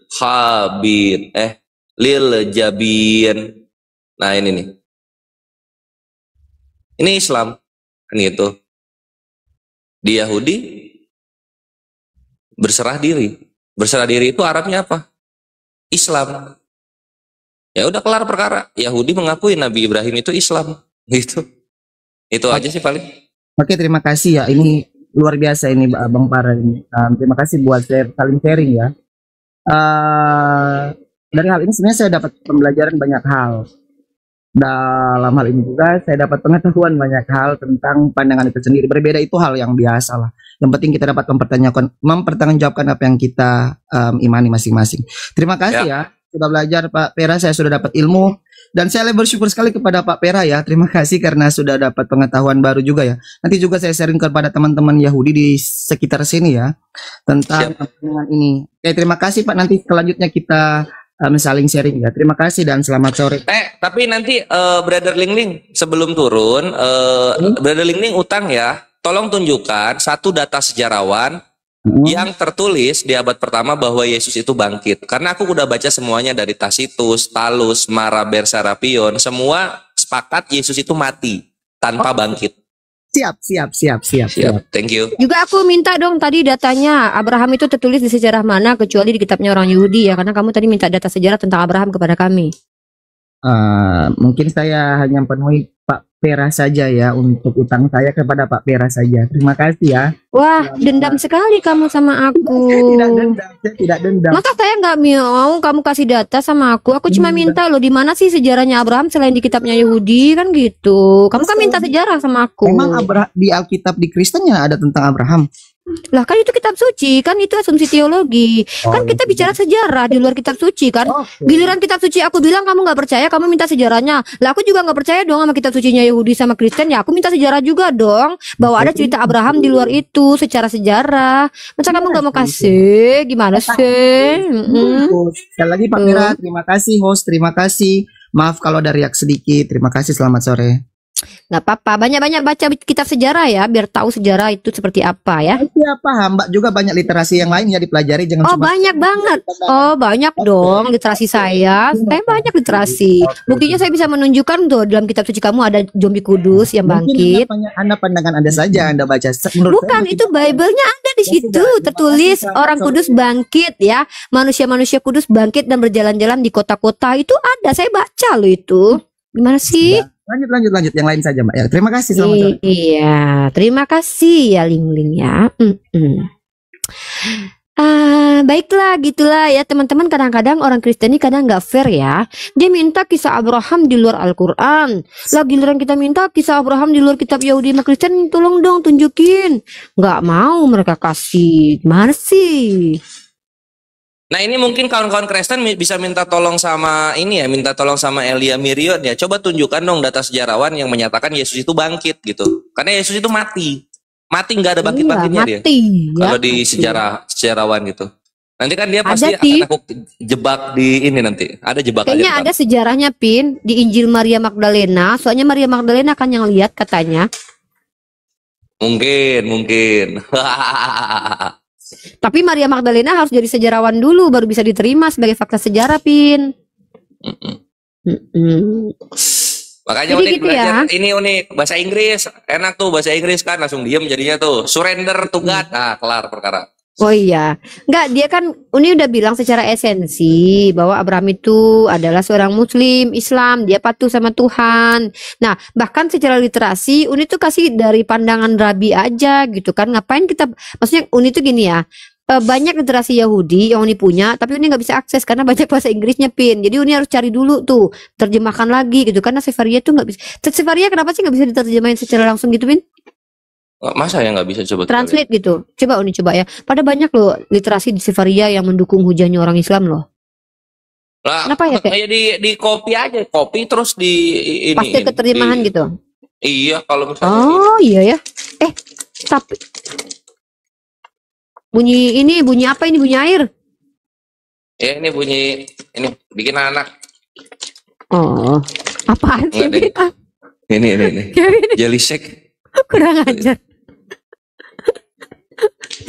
jabin. Nah, ini nih. Ini Islam kan gitu. Di Yahudi berserah diri. Berserah diri itu Arabnya apa? Islam. Ya udah kelar perkara. Yahudi mengakui Nabi Ibrahim itu Islam. Gitu. Itu aja sih paling. Oke, terima kasih ya. Ini luar biasa ini Bang Farel ini. Terima kasih buat saling sharing ya. Dari hal ini sebenarnya saya dapat pembelajaran banyak hal. Dalam hal ini juga saya dapat pengetahuan banyak hal tentang pandangan itu sendiri. Berbeda itu hal yang biasa lah. Yang penting kita dapat mempertanggungjawabkan apa yang kita imani masing-masing. Terima kasih ya. Sudah belajar Pak Pera, saya sudah dapat ilmu. Dan saya bersyukur sekali kepada Pak Pera ya. Terima kasih karena sudah dapat pengetahuan baru juga ya. Nanti juga saya sharing kepada teman-teman Yahudi di sekitar sini ya. Tentang pandangan ini. Oke, terima kasih Pak. Nanti selanjutnya kita saling sharing ya. Terima kasih dan selamat sore. Tapi nanti Brother Lingling sebelum turun, Brother Lingling utang ya. Tolong tunjukkan satu data sejarawan yang tertulis di abad pertama bahwa Yesus itu bangkit. Karena aku udah baca semuanya dari Tacitus, Talus, Maraber, Serapion, semua sepakat Yesus itu mati tanpa bangkit. Siap. Thank you. Juga aku minta dong tadi datanya Abraham itu tertulis di sejarah mana kecuali di kitabnya orang Yahudi ya, karena kamu tadi minta data sejarah tentang Abraham kepada kami. Mungkin saya hanya penuhi Pak Pera saja ya untuk utang saya kepada Pak Pera saja. Terima kasih ya. Wah, dendam sekali kamu sama aku. Saya tidak dendam. Maka saya nggak mau kamu kasih data sama aku. Aku cuma minta loh di mana sih sejarahnya Abraham selain di kitabnya Yahudi kan gitu. Kamu kan minta sejarah sama aku. Memang di Alkitab di Kristennya ada tentang Abraham. Lah kan itu kitab suci, kan itu asumsi teologi. Kan kita bicara sejarah di luar kitab suci kan. Giliran kitab suci aku bilang kamu nggak percaya, kamu minta sejarahnya. Lah aku juga nggak percaya dong sama kitab sucinya Yahudi sama Kristen ya. Aku minta sejarah juga dong bahwa ada cerita Abraham di luar itu secara sejarah. Masa kamu nggak mau kasih? Gimana sih? Sekali lagi Pak Mira, terima kasih host, terima kasih. Maaf kalau ada riak sedikit. Terima kasih, selamat sore. Nggak apa-apa, banyak-banyak baca kitab sejarah ya, biar tahu sejarah itu seperti apa ya. Iya paham, Mbak, juga banyak literasi yang lain ya dipelajari, jangan cuma banyak banget. Banyak dong literasi saya banyak literasi. Buktinya saya bisa menunjukkan tuh dalam kitab suci kamu ada zombie kudus yang bangkit. Anda pandangan Anda saja, Anda baca. Bukan, itu Bible-nya ada di situ, tertulis orang kudus bangkit ya, manusia-manusia kudus bangkit dan berjalan-jalan di kota-kota, itu ada, saya baca loh itu. Gimana sih? Lanjut yang lain saja Mbak ya. Terima kasih, selamat sore. Iya, terima kasih ya Ling ya. Baiklah gitulah ya teman-teman. Kadang-kadang orang Kristen ini kadang nggak fair ya. Dia minta kisah Abraham di luar Al-Quran. Lah giliran kita minta kisah Abraham di luar kitab Yahudi sama Kristen, tolong dong tunjukin. Nggak mau mereka kasih. Gimana sih? Nah ini mungkin kawan-kawan Kristen bisa minta tolong sama ini ya, minta tolong sama Elia Mirion ya. Coba tunjukkan dong data sejarawan yang menyatakan Yesus itu bangkit gitu. Karena Yesus itu mati nggak ada bangkit-bangkitnya dia. Kalau di sejarawan gitu. Nanti kan dia pasti akan aku jebak di ini nanti. Ada jebakannya. Kayaknya ada sejarahnya Pin di Injil Maria Magdalena. Soalnya Maria Magdalena kan yang lihat katanya. Mungkin. Tapi Maria Magdalena harus jadi sejarawan dulu baru bisa diterima sebagai fakta sejarah, Pin. Makanya jadi unik gitu belajar ya. ini unik bahasa Inggris, enak tuh bahasa Inggris kan langsung diem jadinya tuh. Surrender to God. Nah, kelar perkara. Oh iya, enggak, dia kan Uni udah bilang secara esensi bahwa Abraham itu adalah seorang Muslim Islam, dia patuh sama Tuhan. Nah, bahkan secara literasi Uni tuh kasih dari pandangan Rabi aja gitu kan. Ngapain kita, maksudnya Uni tuh gini ya, banyak literasi Yahudi yang Uni punya, tapi Uni nggak bisa akses karena banyak bahasa Inggrisnya Pin. Jadi Uni harus cari dulu tuh, terjemahkan lagi gitu. Karena Sefaria tuh nggak bisa. Sefaria kenapa sih nggak bisa diterjemahin secara langsung gitu Pin? Masa ya nggak bisa coba translate gitu. Coba Uni coba ya. Pada banyak loh literasi di Sefaria yang mendukung hujannya orang Islam loh. Lah, kenapa ya kayak di copy aja, copy terus di ini. Pasti keterjemahan gitu. Iya, kalau misalnya. Oh, iya ya. Tapi bunyi apa ini? Bunyi air. Ya, ini bunyi ini bikin anak. Oh, apaan sih? Ini. Jelly shake. Kurang ajar.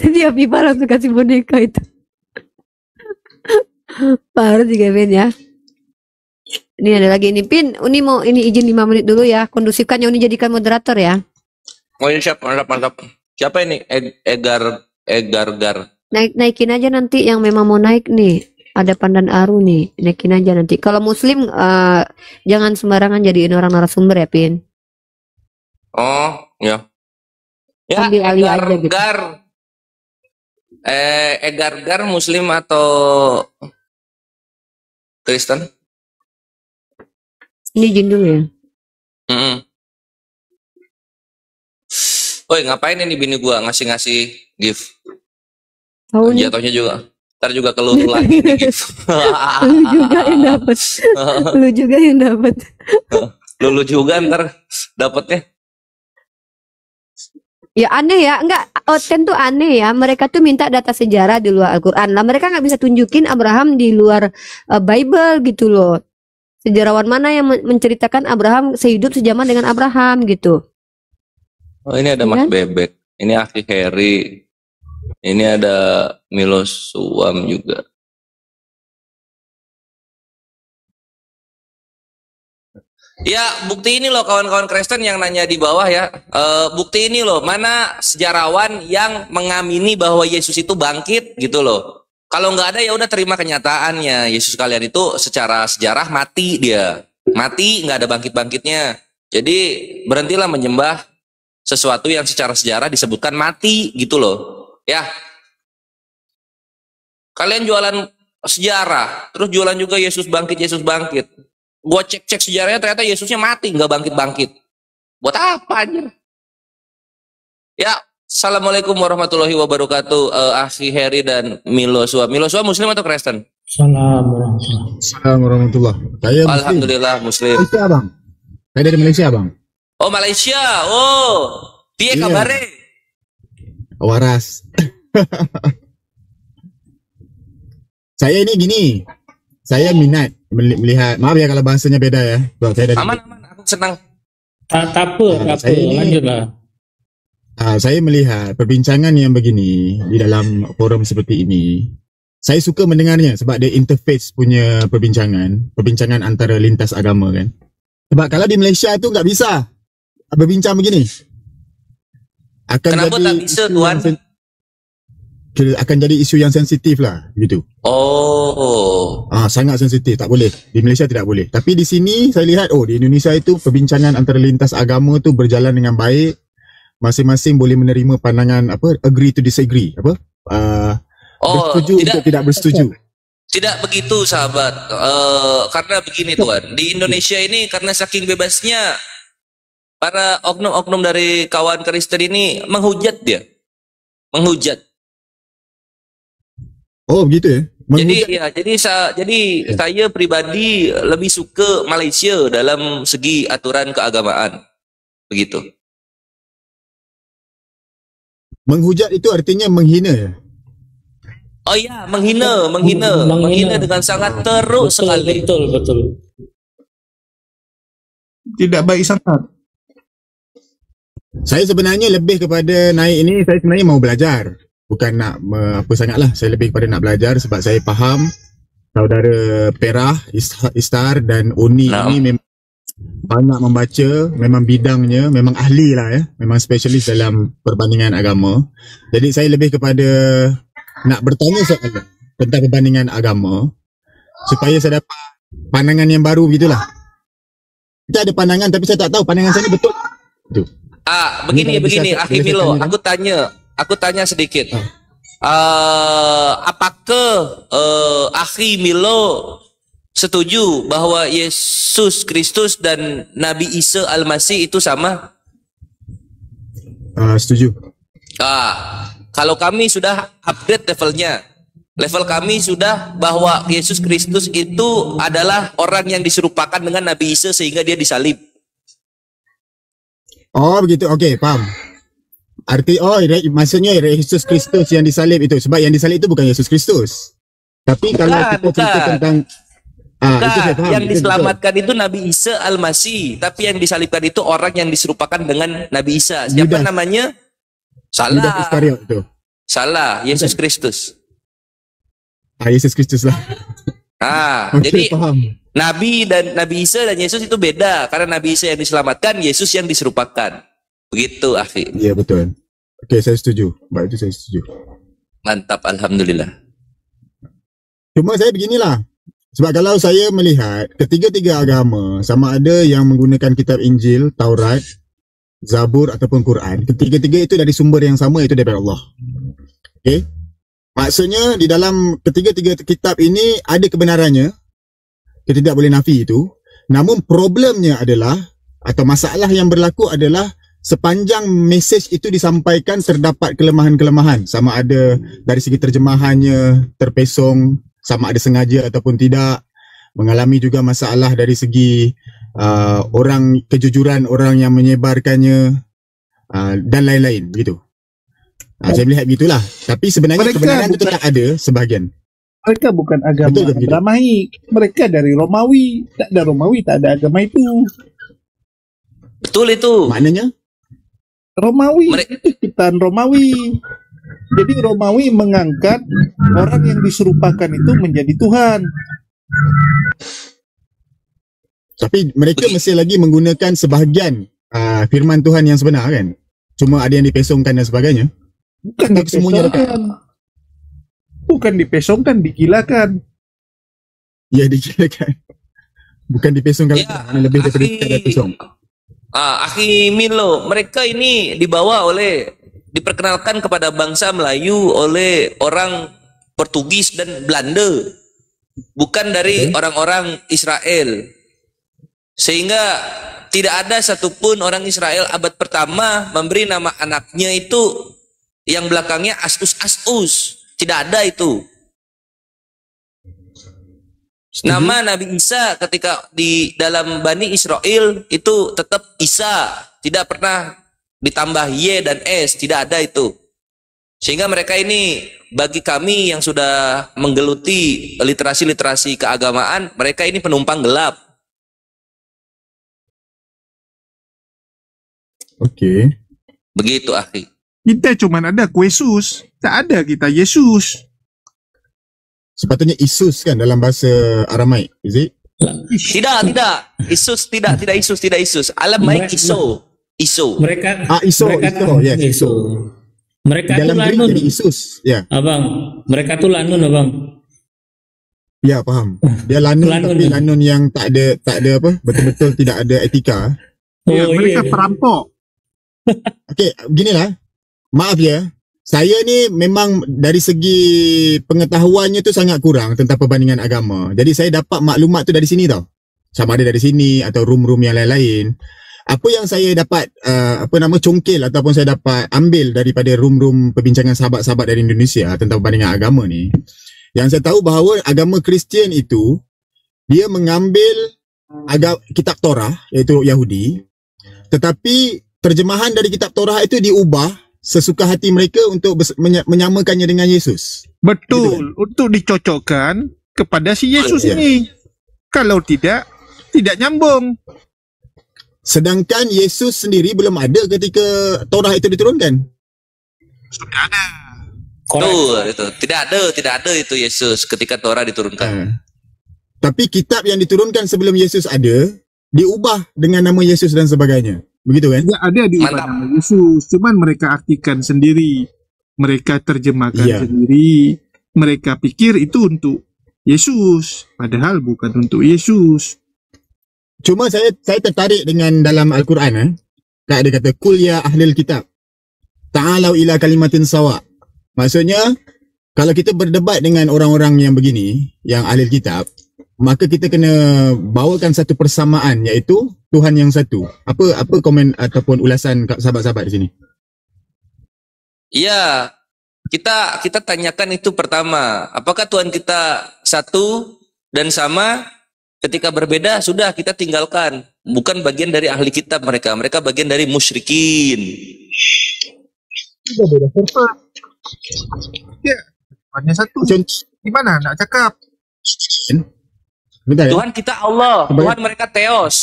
Jadi Abiba langsung kasih boneka itu. Parah sih Kevin ya. Ini ada lagi ini Pin, Uni mau ini izin 5 menit dulu ya. Kondusifkan yang Uni jadikan moderator ya. Oh iya siap, mantap. Siapa ini? Egar. Naikin aja nanti yang memang mau naik nih. Ada Pandan Aru nih, naikin aja nanti. Kalau Muslim jangan sembarangan jadiin orang narasumber ya Pin. Oh ya. Ya Ambil alih aja gitu. Egar Muslim atau Kristen? Ini izin dulu ya. Woi ngapain ini bini gua ngasih gift? Tahu nih. Jatuhnya juga. Ntar juga keluar lagi nih gift. Lu juga yang dapat. Lu juga yang dapat. Lu juga ntar dapatnya. Ya aneh ya, enggak, Oten tuh aneh ya. Mereka tuh minta data sejarah di luar Al-Quran. Lah mereka nggak bisa tunjukin Abraham di luar Bible gitu loh. Sejarawan mana yang menceritakan Abraham sehidup sejaman dengan Abraham gitu. Oh ini ada Mas Bebek. Ini Aki Heri. Ini ada Milos Suam juga. Ya bukti ini loh kawan-kawan Kristen yang nanya di bawah ya. Bukti ini loh mana sejarawan yang mengamini bahwa Yesus itu bangkit gitu loh. Kalau nggak ada ya udah terima kenyataannya. Yesus kalian itu secara sejarah mati dia. Mati nggak ada bangkit-bangkitnya. Jadi berhentilah menyembah sesuatu yang secara sejarah disebutkan mati gitu loh. Ya. Kalian jualan sejarah, terus jualan juga Yesus bangkit. Gua cek sejarahnya ternyata Yesusnya mati, nggak bangkit-bangkit. Buat apa anjir? Ya, Assalamualaikum warahmatullahi wabarakatuh. Akhi Heri dan Miloswa. Miloswa Muslim atau Kristen? Assalamualaikum warahmatullahi. Saya Muslim. Alhamdulillah Muslim. Malaysia bang. Saya dari Malaysia bang. Oh Malaysia. Oh, piye kabare? Waras. Saya ini gini. Saya minat melihat. Maaf ya kalau bahasanya beda ya. Saya dari Aman, aku senang. Tak apa, lanjutlah. Saya melihat perbincangan yang begini di dalam forum seperti ini. Saya suka mendengarnya sebab dia interface punya perbincangan antara lintas agama kan. Sebab kalau di Malaysia tu nggak bisa berbincang begini. Kenapa tak bisa tuan? Akan jadi isu yang sensitif lah gitu. Oh. Sangat sensitif, tak boleh. Di Malaysia tidak boleh. Tapi di sini saya lihat di Indonesia itu perbincangan antara lintas agama tu berjalan dengan baik. Masing-masing boleh menerima pandangan agree to disagree bersetuju untuk tidak bersetuju. Tidak begitu sahabat. Karena begini tuan, di Indonesia ini karena saking bebasnya para oknum-oknum dari kawan Kristen ini menghujat. Oh begitu ya. Jadi saya pribadi lebih suka Malaysia dalam segi aturan keagamaan. Begitu. Menghujat itu artinya menghina ya? Oh iya, menghina dengan sangat teruk sekali. Betul. Tidak baik sangat. Saya sebenarnya lebih kepada naik ini, saya sebenarnya mau belajar. Bukan nak apa sangatlah, saya lebih kepada nak belajar sebab saya faham saudara Perah, Istar dan Uni ini memang banyak membaca, memang bidangnya, memang ahli lah ya, memang spesialis dalam perbandingan agama. Jadi saya lebih kepada nak bertanya soalan tentang perbandingan agama supaya saya dapat pandangan yang baru gitulah. Kita ada pandangan tapi saya tak tahu pandangan saya ni betul. Tu. Begini Akhi Milo, aku tanya sedikit. Apakah Akhi Milo setuju bahwa Yesus Kristus dan Nabi Isa Al-Masih itu sama? Setuju. Kalau kami sudah upgrade levelnya. Level kami sudah bahwa Yesus Kristus itu adalah orang yang diserupakan dengan Nabi Isa sehingga dia disalib. Oh begitu, okey, faham. Maksudnya Yesus Kristus yang disalib itu. Sebab yang disalib itu bukan Yesus Kristus. Tapi kalau kita cerita tentang yang diselamatkan itu Nabi Isa Al-Masih, tapi yang disalibkan itu orang yang diserupakan dengan Nabi Isa. Siapa namanya? Salah. Yudas Iskariot itu. Salah, Yesus Kristus. Yesus Kristus lah. Jadi faham. Nabi Isa dan Yesus itu beda, karena Nabi Isa yang diselamatkan, Yesus yang diserupakan. Begitu, akhi. Iya, betul. Oke, saya setuju. Baik, itu saya setuju. Mantap, alhamdulillah. Cuma saya beginilah. Sebab kalau saya melihat ketiga-tiga agama, sama ada yang menggunakan kitab Injil, Taurat, Zabur ataupun Quran, ketiga-tiga itu dari sumber yang sama, iaitu daripada Allah. Okey. Maksudnya di dalam ketiga-tiga kitab ini ada kebenarannya. Kita tidak boleh nafi itu. Namun problemnya adalah, atau masalah yang berlaku adalah, sepanjang mesej itu disampaikan terdapat kelemahan-kelemahan. Sama ada dari segi terjemahannya terpesong, sama ada sengaja ataupun tidak. Mengalami juga masalah dari segi orang kejujuran orang yang menyebarkannya, dan lain-lain begitu. Saya melihat begitulah. Tapi sebenarnya Mereka kebenaran itu bukan- tak ada sebahagian. Mereka bukan agama Betul ke begitu? Abramaik. Mereka dari Romawi. Tak ada Romawi, tak ada agama itu. Betul itu. Maknanya Romawi Mereka- itu ciptaan Romawi. Jadi Romawi mengangkat orang yang diserupakan itu menjadi Tuhan. tapi mereka Begitu. masih lagi menggunakan sebahagian firman Tuhan yang sebenar kan. Cuma ada yang dipesongkan dan sebagainya. Bukan Tak semuanya dipesongkan. Bukan dipesongkan, digilakan. Ya, dikirakan. Bukan dipesongkan, Ya, lebih daripada akhi. sekadar pesong. Akhi Milo, mereka ini diperkenalkan kepada bangsa Melayu oleh orang Portugis dan Belanda, bukan dari orang-orang Israel. Sehingga tidak ada satupun orang Israel abad pertama memberi nama anaknya itu yang belakangnya Astus. Tidak ada itu. Nama Nabi Isa ketika di dalam Bani Israel itu tetap Isa, tidak pernah ditambah Y dan S, tidak ada itu. Sehingga mereka ini, bagi kami yang sudah menggeluti literasi-literasi keagamaan, mereka ini penumpang gelap. Okey. Begitu, akhi. Kita cuman ada Yesus. Tak ada kita Yesus. Sepatutnya Isus kan dalam bahasa Aramaik, is it? Tidak. Isus, tidak Isus. Alam baik Iso. Mereka Iso, mereka Iso, yes, Iso. Mereka Dalam tuh Greek lanun, jadi Isus. Ya, abang. Mereka tuh lanun, abang. ya faham. Dia lanun, Lanun. tapi lanun yang tak ada apa, betul-betul tidak ada etika. Ya, mereka iya. perampok. Okey, beginilah. Maaf ya. Saya ni memang dari segi pengetahuannya tu sangat kurang tentang perbandingan agama. Jadi saya dapat maklumat tu dari sini tau. Sama ada dari sini atau room-room yang lain-lain. Apa yang saya dapat congkil ataupun saya dapat ambil daripada room-room perbincangan sahabat-sahabat dari Indonesia tentang perbandingan agama ni. Yang saya tahu bahawa agama Kristian itu dia mengambil kitab Torah iaitu Yahudi, tetapi terjemahan dari kitab Torah itu diubah sesuka hati mereka untuk menyamakannya dengan Yesus. Betul. Untuk dicocokkan kepada si Yesus Ya. ini. Kalau tidak nyambung. Sedangkan Yesus sendiri belum ada ketika Torah itu diturunkan. Sudah ada. Betul, itu. Tidak ada itu Yesus ketika Torah diturunkan. Tapi kitab yang diturunkan sebelum Yesus ada diubah dengan nama Yesus dan sebagainya. Begitu kan? Tidak ada di Mantap. nama Yesus. Cuman mereka artikan sendiri. Mereka terjemahkan Iya. sendiri. Mereka pikir itu untuk Yesus. Padahal bukan untuk Yesus. Cuma saya tertarik dengan dalam Al-Quran. Tak ada kata kul ya ahlil kitab ta'alau ila kalimatin sawa. Maksudnya kalau kita berdebat dengan orang-orang yang begini, yang ahlil kitab, maka kita kena bawakan satu persamaan, iaitu Tuhan yang satu. Apa komen ataupun ulasan sahabat-sahabat di sini? Iya, kita tanyakan itu pertama. Apakah Tuhan kita satu dan sama? Ketika berbeda, sudah kita tinggalkan. Bukan bagian dari ahli kitab mereka. Mereka bagian dari musyrikin. Tidak beda serta. Ya, hanya satu. Gimana nak cakap? Bentar ya. Tuhan kita Allah. Sebagai- Tuhan mereka Theos.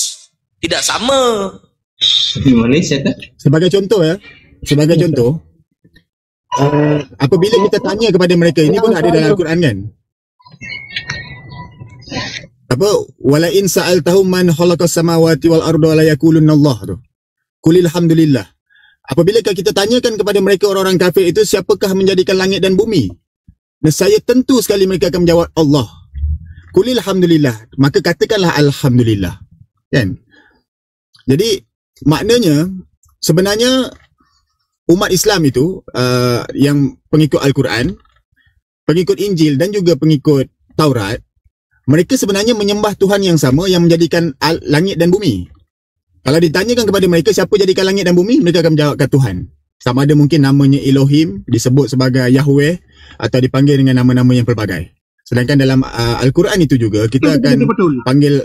Tidak sama. Di Malaysia kan? Sebagai contoh ya. Sebagai contoh. Apabila kita tanya kepada mereka, ini pun ada dalam Al-Quran kan? apa wala in sa'altahum man khalaqas samawati wal arda la yaqulunna Allah tu. Qulil hamdulillah. Apabila kita tanyakan kepada mereka orang-orang kafir itu siapakah menjadikan langit dan bumi? Nescaya tentu sekali mereka akan menjawab Allah. Qulil hamdulillah. Maka katakanlah alhamdulillah. Kan? Jadi maknanya sebenarnya umat Islam itu yang pengikut Al-Quran, pengikut Injil dan juga pengikut Taurat, mereka sebenarnya menyembah Tuhan yang sama yang menjadikan langit dan bumi. Kalau ditanyakan kepada mereka siapa jadikan langit dan bumi, mereka akan menjawabkan Tuhan. Sama ada mungkin namanya Elohim, disebut sebagai Yahweh, atau dipanggil dengan nama-nama yang pelbagai. Sedangkan dalam Al-Quran itu juga, kita akan panggil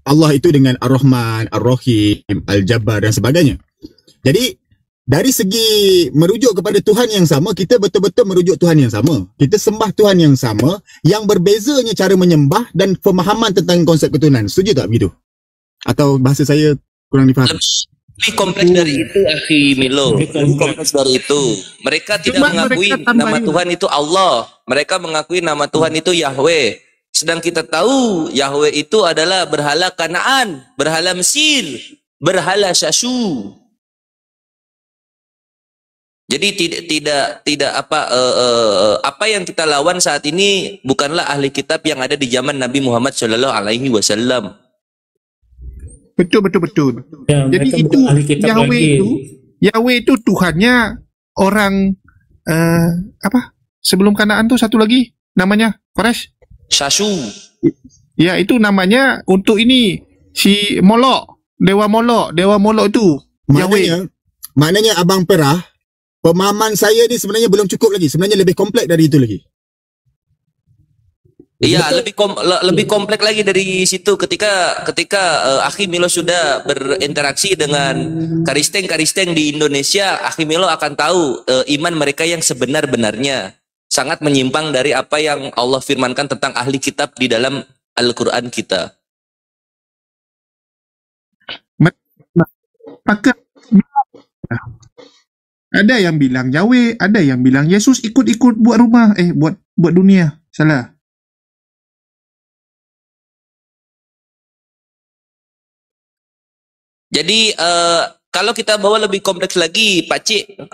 Allah itu dengan Ar-Rahman, Ar-Rahim, Al-Jabbar dan sebagainya. Jadi, dari segi merujuk kepada Tuhan yang sama, kita betul-betul merujuk Tuhan yang sama. Kita sembah Tuhan yang sama, yang berbezanya cara menyembah dan pemahaman tentang konsep ketuhanan. Setuju tak begitu? Atau bahasa saya kurang difahami? Lebih kompleks dari itu, Akhi Milo. Lebih kompleks dari itu. Mereka tidak mengakui nama Tuhan itu Allah. Mereka mengakui nama Tuhan itu Yahweh. Sedang kita tahu Yahweh itu adalah berhala Kanaan, berhala Mesir, berhala Syashu. Jadi tidak apa yang kita lawan saat ini bukanlah ahli kitab yang ada di zaman Nabi Muhammad Shallallahu Alaihi Wasallam. Betul. Ya, Jadi mereka itu bukan ahli kitab lagi. Yahweh itu Tuhannya orang apa? Sebelum Kanaan tuh satu lagi namanya Quraisy. Syashu. Ya, itu namanya untuk ini si Molok, Dewa Molok itu Yahweh. Maknanya Abang Perah, pemahaman saya ni sebenarnya belum cukup lagi. Sebenarnya lebih kompleks dari itu lagi. Iya, lebih kompleks lagi dari situ ketika Akhi Milo sudah berinteraksi dengan karisteng di Indonesia, Akhi Milo akan tahu iman mereka yang sebenar-benarnya sangat menyimpang dari apa yang Allah firmankan tentang ahli kitab di dalam Al-Quran kita. Maka ada yang bilang Yahweh, ada yang bilang Yesus ikut-ikut buat rumah, buat dunia. Salah. Jadi kalau kita bawa lebih kompleks lagi, Pak Cik,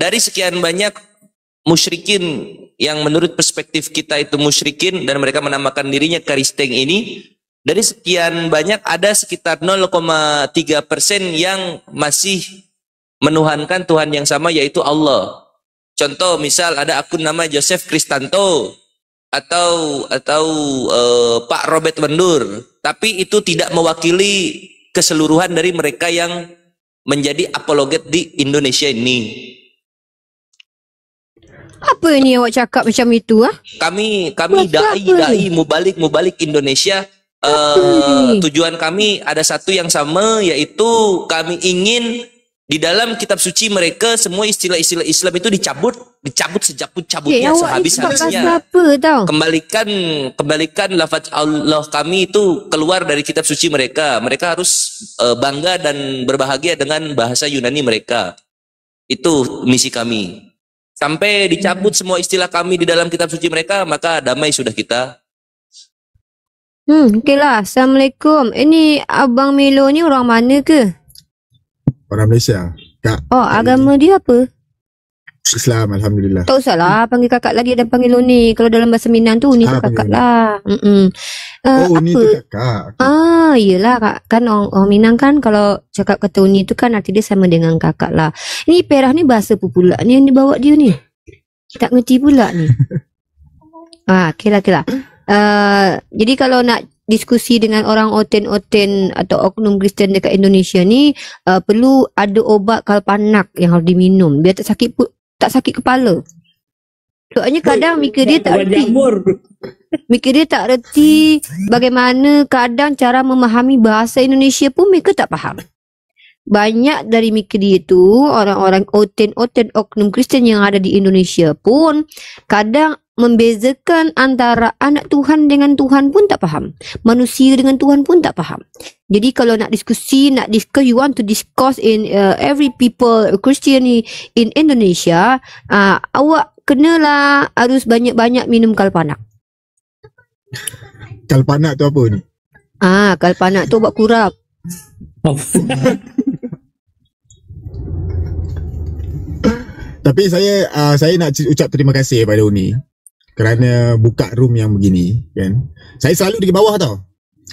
dari sekian banyak musyrikin yang menurut perspektif kita itu musyrikin dan mereka menamakan dirinya Kristen ini, dari sekian banyak ada sekitar 0,3% yang masih menuhankan Tuhan yang sama, yaitu Allah. Contoh misal ada akun nama Joseph Kristanto atau Pak Robert Wendur, tapi itu tidak mewakili keseluruhan dari mereka yang menjadi apologet di Indonesia ini. Apa ni awak cakap macam itu ah? Kami dai mubalik Indonesia. Tujuan kami ada satu yang sama, yaitu kami ingin di dalam kitab suci mereka semua istilah-istilah Islam itu dicabut sejabut-cabutnya, sehabis-habisnya. Kembalikan lafaz Allah kami itu keluar dari kitab suci mereka. Mereka harus bangga dan berbahagia dengan bahasa Yunani mereka. Itu misi kami. Sampai dicabut semua istilah kami di dalam kitab suci mereka, maka damai sudah kita. Okeylah. Assalamualaikum. Ini Abang Milo ni orang mana ke? Orang Malaysia. Kak. Oh, agama dia apa? Islam, alhamdulillah. Tak usah lah panggil kakak lagi dan panggil Uni. Kalau dalam bahasa Minang tu Uni tu kakak lah. Uni tu kakak. Yelah kak. Kan orang Minang kan kalau cakap kata Uni tu kan arti dia sama dengan kakak lah. Ini Perah ni bahasa apa pula ni yang dibawa dia ni? Tak ngerti pula ni. Okeylah. Jadi kalau nak diskusi dengan orang oten-oten atau oknum Kristen dekat Indonesia ni, perlu ada obat kalpanak yang harus diminum biar tak sakit kepala. Soalnya kadang mikir dia tak reti bagaimana kadang cara memahami bahasa Indonesia pun mereka tak faham. Banyak dari mikir dia tu orang-orang oten-oten oknum Kristen yang ada di Indonesia pun kadang membezakan antara anak Tuhan dengan Tuhan pun tak faham. Manusia dengan Tuhan pun tak faham. Jadi kalau nak discuss, you want to discuss in every people Christian in Indonesia, awak kenalah harus banyak-banyak minum kalpanak. Kalpanak tu apa ni? Kalpanak tu buat kurap. Oh. Tapi saya nak ucap terima kasih pada Uni kerana buka room yang begini kan. Saya selalu di bawah tau.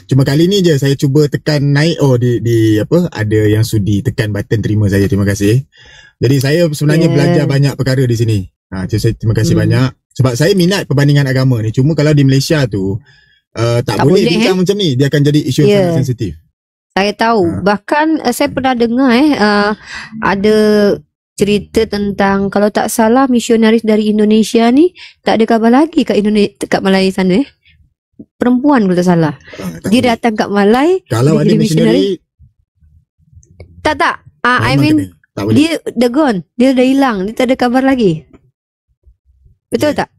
Cuma kali ni je saya cuba tekan naik. Di apa, ada yang sudi tekan button terima saya. Terima kasih. Jadi saya sebenarnya belajar banyak perkara di sini. Saya terima kasih banyak. Sebab saya minat perbandingan agama ni. Cuma kalau di Malaysia tu tak boleh bincang macam ni. Dia akan jadi isu yang sangat sensitif. Saya tahu. Bahkan saya pernah dengar ada cerita tentang, kalau tak salah, misionaris dari Indonesia ni tak ada khabar lagi kat Malaya sana. Perempuan kalau tak salah. Dia datang kat Malai. Kalau ada missionary tak. I mean dia dah gone. Dia dah hilang. Dia tak ada kabar lagi. Betul tak?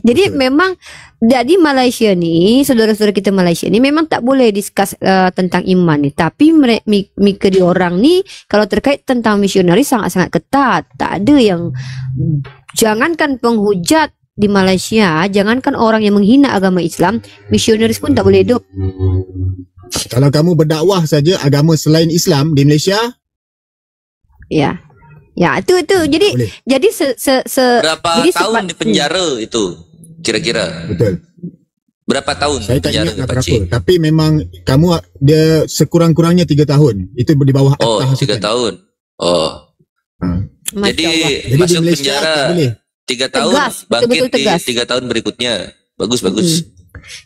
Jadi memang di Malaysia ni, saudara-saudara kita Malaysia ni memang tak boleh discuss tentang iman ni. Tapi mereka diorang ni kalau terkait tentang misionari sangat-sangat ketat. Tak ada yang, jangankan penghujat di Malaysia, jangankan orang yang menghina agama Islam, misionaris pun tak boleh hidup. Kalau kamu berdakwah saja agama selain Islam di Malaysia, ya itu. Jadi berapa tahun di penjara itu kira-kira? Betul. Berapa tahun saya tak penjara, ingat berapa, Pakcik? tapi memang kamu dia sekurang-kurangnya 3 tahun. Itu di bawah akta 3 hasutan. tahun. Jadi masuk di Malaysia penjara tak boleh. 3 tahun, bangkit di 3 tahun berikutnya. Bagus.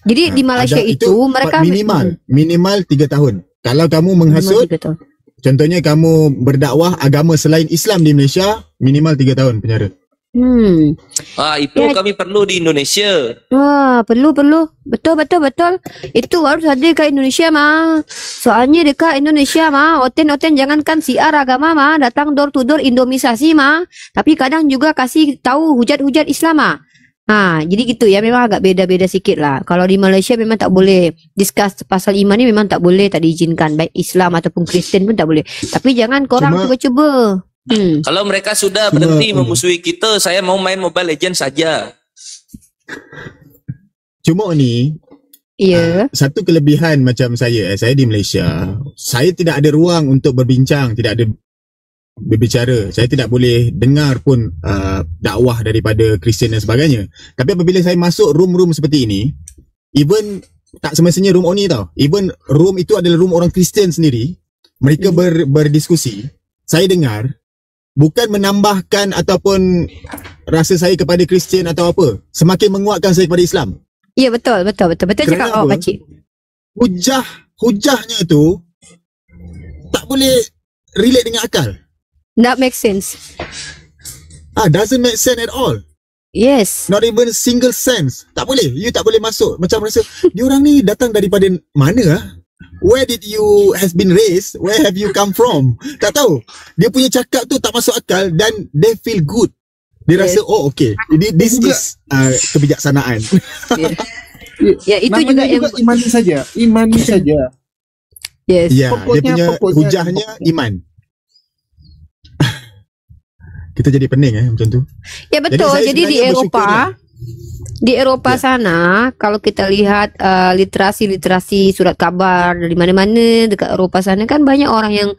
Jadi di Malaysia itu mereka minimal 3 tahun. Kalau kamu menghasut, contohnya kamu berdakwah agama selain Islam di Malaysia, minimal 3 tahun penjara. Itu kami perlu di Indonesia. Perlu. Betul. Itu harus ada kat Indonesia mah. Soalnya dekat Indonesia mah, oten jangankan siar agama mah, datang door to door indomisasi mah. Tapi kadang juga kasih tahu hujat-hujat Islam mah. Jadi gitu ya, memang agak beda-beda sikit lah. Kalau di Malaysia memang tak boleh discuss pasal iman ni, memang tak boleh, tak diizinkan. Baik Islam ataupun Kristian pun tak boleh. Tapi jangan korang cuba-cuba. Kalau mereka sudah berhenti memusuhi kita, saya mau main Mobile Legends saja. Cuma ni, satu kelebihan macam saya di Malaysia, saya tidak ada ruang untuk berbincang, tidak ada berbicara. Saya tidak boleh dengar pun dakwah daripada Kristian dan sebagainya. Tapi apabila saya masuk room-room seperti ini, even tak semestinya room Oni tau, even room itu adalah room orang Kristian sendiri, mereka berdiskusi, saya dengar, bukan menambahkan ataupun rasa saya kepada Kristian atau apa, semakin menguatkan saya kepada Islam. Ya, betul cakap awak, Pakcik. Hujahnya tu tak boleh relate dengan akal. Not make sense. Doesn't make sense at all. Yes. Not even single sense. Tak boleh. You tak boleh masuk. Macam rasa diorang ni datang daripada mana? Where did you has been raised? Where have you come from? Tak tahu. Dia punya cakap tu tak masuk akal dan they feel good. Dia rasa okay. This is kebijaksanaan. Ya, itu juga yang imani saja. Yes. Ya, dia punya hujahnya iman. Kita jadi pening macam tu. Ya, betul. Jadi di Eropah sana, kalau kita lihat literasi surat kabar dari mana-mana dekat Eropah sana, kan banyak orang yang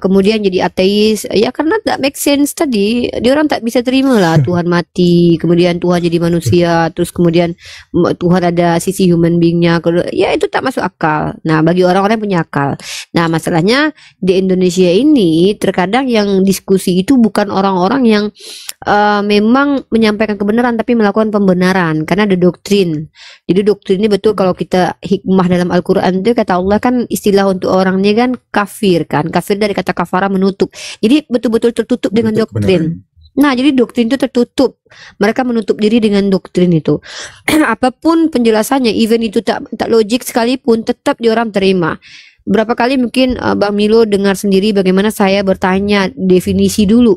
kemudian jadi ateis. Ya, karena tak make sense tadi. Diorang tak bisa terima lah Tuhan mati, kemudian Tuhan jadi manusia, terus kemudian Tuhan ada sisi human being-nya. Ya, itu tak masuk akal. Nah, bagi orang-orang yang punya akal. Nah, masalahnya di Indonesia ini terkadang yang diskusi itu bukan orang-orang yang memang menyampaikan kebenaran, tapi melakukan pembenaran. Karena ada doktrin. Jadi doktrin ini betul, kalau kita hikmah dalam Al-Quran itu kata Allah kan, istilah untuk orang ini kan kafir kan. Kafir dari kata kafara, menutup. Jadi betul-betul tertutup dengan doktrin. Nah, jadi doktrin itu tertutup. Mereka menutup diri dengan doktrin itu. Apapun penjelasannya, even itu tak logik sekalipun, tetap diorang terima. Berapa kali mungkin Bang Milo dengar sendiri bagaimana saya bertanya definisi dulu.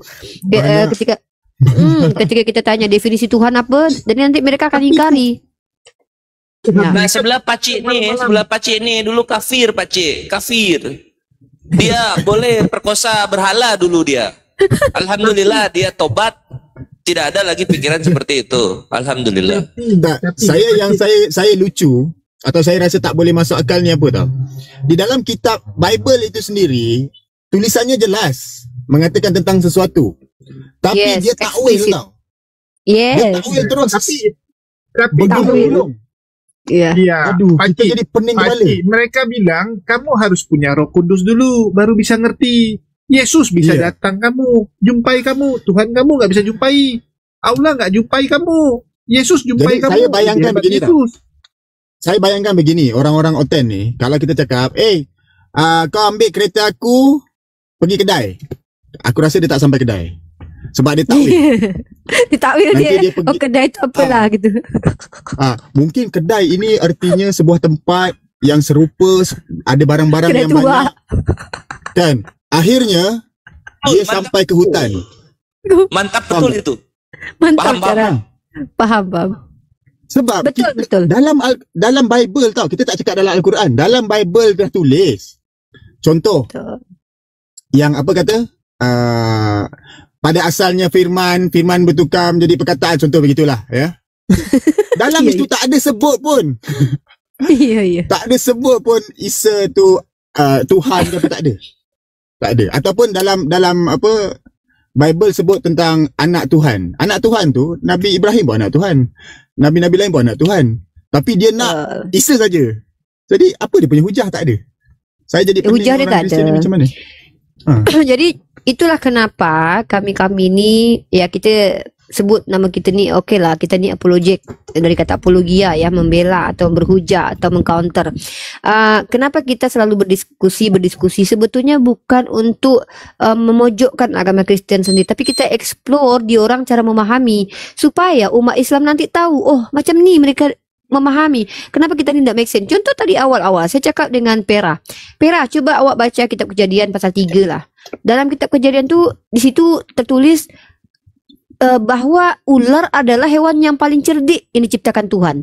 Ketika kita tanya definisi Tuhan apa, dan nanti mereka akan ingkari. Nah, sebelah Pakcik ni dulu kafir, Pakcik. Kafir. Dia boleh perkosa berhala dulu dia. Alhamdulillah dia tobat. Tidak ada lagi pikiran seperti itu. Alhamdulillah. Tak, saya lucu atau saya rasa tak boleh masuk akal ni apa tau. Di dalam kitab Bible itu sendiri, tulisannya jelas mengatakan tentang sesuatu. Tapi Yes, dia takwil explicit. tau. Yes. Dia takwil terus. Tapi Bergulung-gulung. Ya. ya, Aduh, kita Pakcik, jadi pening kepala. Pakcik, mereka bilang kamu harus punya Roh Kudus dulu baru bisa ngerti. Yesus bisa Iya. datang kamu, jumpai kamu. Tuhan kamu nggak bisa jumpai. Allah nggak jumpai kamu. Yesus jumpai Jadi kamu. saya bayangkan Dia begini tau. Yesus. Saya bayangkan begini, orang-orang oten ni, kalau kita cakap, kau ambil kereta aku pergi kedai. Aku rasa dia tak sampai kedai. Sebab dia takwil. Ditakwil Nanti dia. dia pergi- Oh, kedai tu apalah gitu. Mungkin kedai ini artinya sebuah tempat yang serupa, ada barang-barang Kedai yang tua. banyak. Kan? Akhirnya, dia Mantap. sampai ke hutan. Mantap betul itu. Mantap Paham, cara. Paham. Sebab Betul, kita, betul. dalam Bible tau, kita tak cakap dalam Al-Quran. Dalam Bible dah tulis. Contoh, Betul. yang apa kata? Pada asalnya firman bertukar menjadi perkataan, contoh begitulah ya. Dalam Ya, itu tak ada sebut pun. Iya. Tak ada sebut pun Isa tu Tuhan ke apa, tak ada. Tak ada. Ataupun dalam apa Bible sebut tentang anak Tuhan. Anak Tuhan tu Nabi Ibrahim pun anak Tuhan. Nabi-nabi lain pun anak Tuhan. Tapi dia nak Isa saja. Jadi apa dia punya hujah, tak ada. Saya jadi pening Hujah dia orang tak Kristian ada. ni macam mana? Jadi itulah kenapa kami ni ya kita sebut nama kita ni okey lah, kita ni apologet dari kata apologia ya, membela atau berhujah atau mengcounter. Kenapa kita selalu berdiskusi sebetulnya bukan untuk memojokkan agama Kristen sendiri, tapi kita explore diorang cara memahami supaya umat Islam nanti tahu oh macam ni mereka memahami. Kenapa kita ni tak make sense? Contoh tadi awal-awal saya cakap dengan Pera, cuba awak baca kitab Kejadian pasal 3 lah. Dalam kitab Kejadian tu di situ tertulis bahawa ular adalah hewan yang paling cerdik yang diciptakan Tuhan.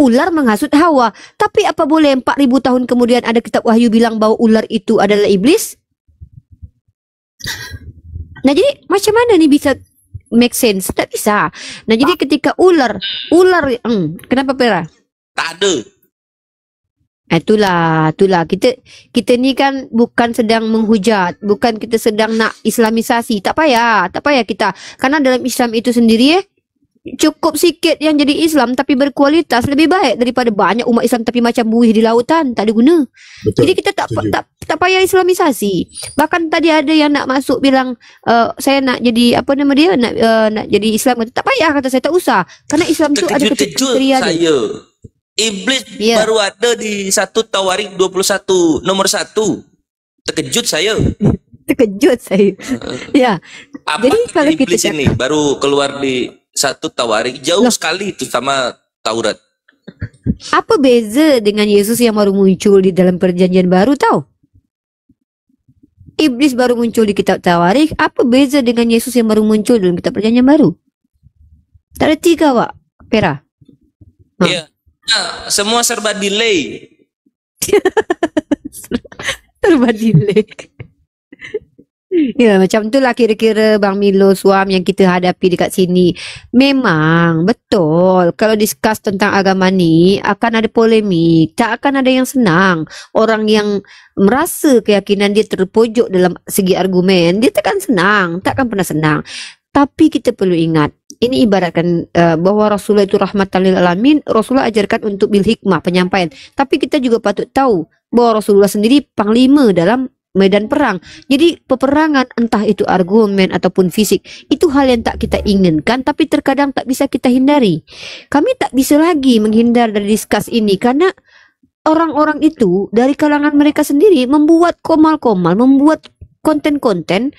Ular menghasut Hawa. Tapi apa boleh 4,000 tahun kemudian ada kitab Wahyu bilang bahawa ular itu adalah iblis? Nah jadi macam mana ni bisa make sense? Tak bisa. Nah jadi ketika ular kenapa Pera? Tak ada. Itulah kita ni kan bukan sedang menghujat, bukan kita sedang nak islamisasi. Tak payah kita, karena dalam Islam itu sendiri cukup sikit yang jadi Islam tapi berkualitas, lebih baik daripada banyak umat Islam tapi macam buih di lautan, tak ada guna. Betul. Jadi kita tak payah islamisasi. Bahkan tadi ada yang nak masuk bilang saya nak jadi apa nama dia, nak jadi Islam, tak payah, kata saya tak usah, karena Islam tu ada Terkejut-kejut kriteria dia. saya. Iblis Ya. baru ada di 1 Tawarik 21 nomor 1. Terkejut saya. Terkejut saya. Ya. Apa Jadi kalau kita iblis ini baru keluar di 1 Tawarik, jauh sekali itu sama Taurat. Apa beza dengan Yesus yang baru muncul di dalam perjanjian baru tahu? Iblis baru muncul di kitab Tawarik, apa beza dengan Yesus yang baru muncul dalam kitab perjanjian baru? Tak ada tiga, Wak. Pera. Iya. Nah, semua serba delay. Serba delay. Ya, macam itulah kira-kira Bang Milo Suam yang kita hadapi dekat sini. Memang betul kalau discuss tentang agama ni akan ada polemik, tak akan ada yang senang. Orang yang merasa keyakinan dia terpojok dalam segi argumen, dia takkan senang, takkan pernah senang. Tapi kita perlu ingat, ini ibaratkan bahawa Rasulullah itu rahmatan lil alamin. Rasulullah ajarkan untuk bil hikmah, penyampaian. Tapi kita juga patut tahu bahawa Rasulullah sendiri panglima dalam medan perang. Jadi peperangan, entah itu argumen ataupun fisik, itu hal yang tak kita inginkan, tapi terkadang tak bisa kita hindari. Kami tak bisa lagi menghindar dari diskus ini karena orang-orang itu dari kalangan mereka sendiri membuat komal-komal, membuat konten-konten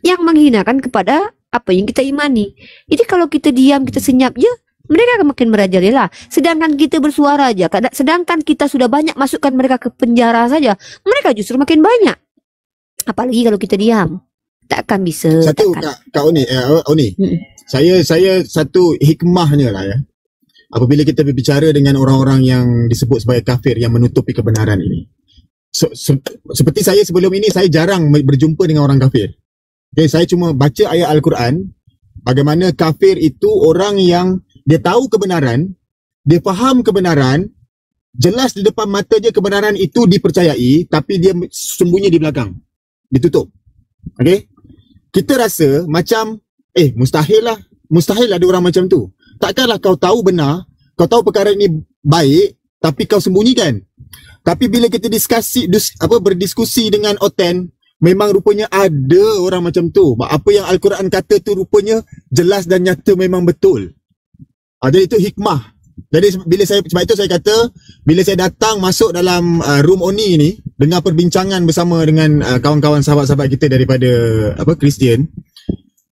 yang menghinakan kepada apa yang kita imani. Jadi kalau kita diam, kita senyap je, mereka akan makin merajalela. Sedangkan kita bersuara aja, sedangkan kita sudah banyak masukkan mereka ke penjara saja, mereka justru makin banyak. Apalagi kalau kita diam, tak akan bisa. Satu takkan. Kak Oni, saya satu hikmahnya lah ya. Apabila kita berbicara dengan orang-orang yang disebut sebagai kafir yang menutupi kebenaran ini. Seperti saya sebelum ini, saya jarang berjumpa dengan orang kafir. Okay, saya cuma baca ayat Al-Quran Bagaimana kafir itu orang yang dia tahu kebenaran, dia faham kebenaran, jelas di depan mata dia kebenaran itu dipercayai, tapi dia sembunyi di belakang. Ditutup. Okay? Kita rasa macam, mustahil ada orang macam tu. Takkanlah kau tahu benar, kau tahu perkara ini baik, tapi kau sembunyikan. Tapi bila kita berdiskusi dengan Oten, memang rupanya ada orang macam tu. Apa yang Al-Quran kata tu rupanya jelas dan nyata memang betul. Jadi itu hikmah. Jadi sebab itu saya kata, bila saya datang masuk dalam room Oni ni, dengar perbincangan bersama dengan kawan-kawan sahabat-sahabat kita daripada Kristian,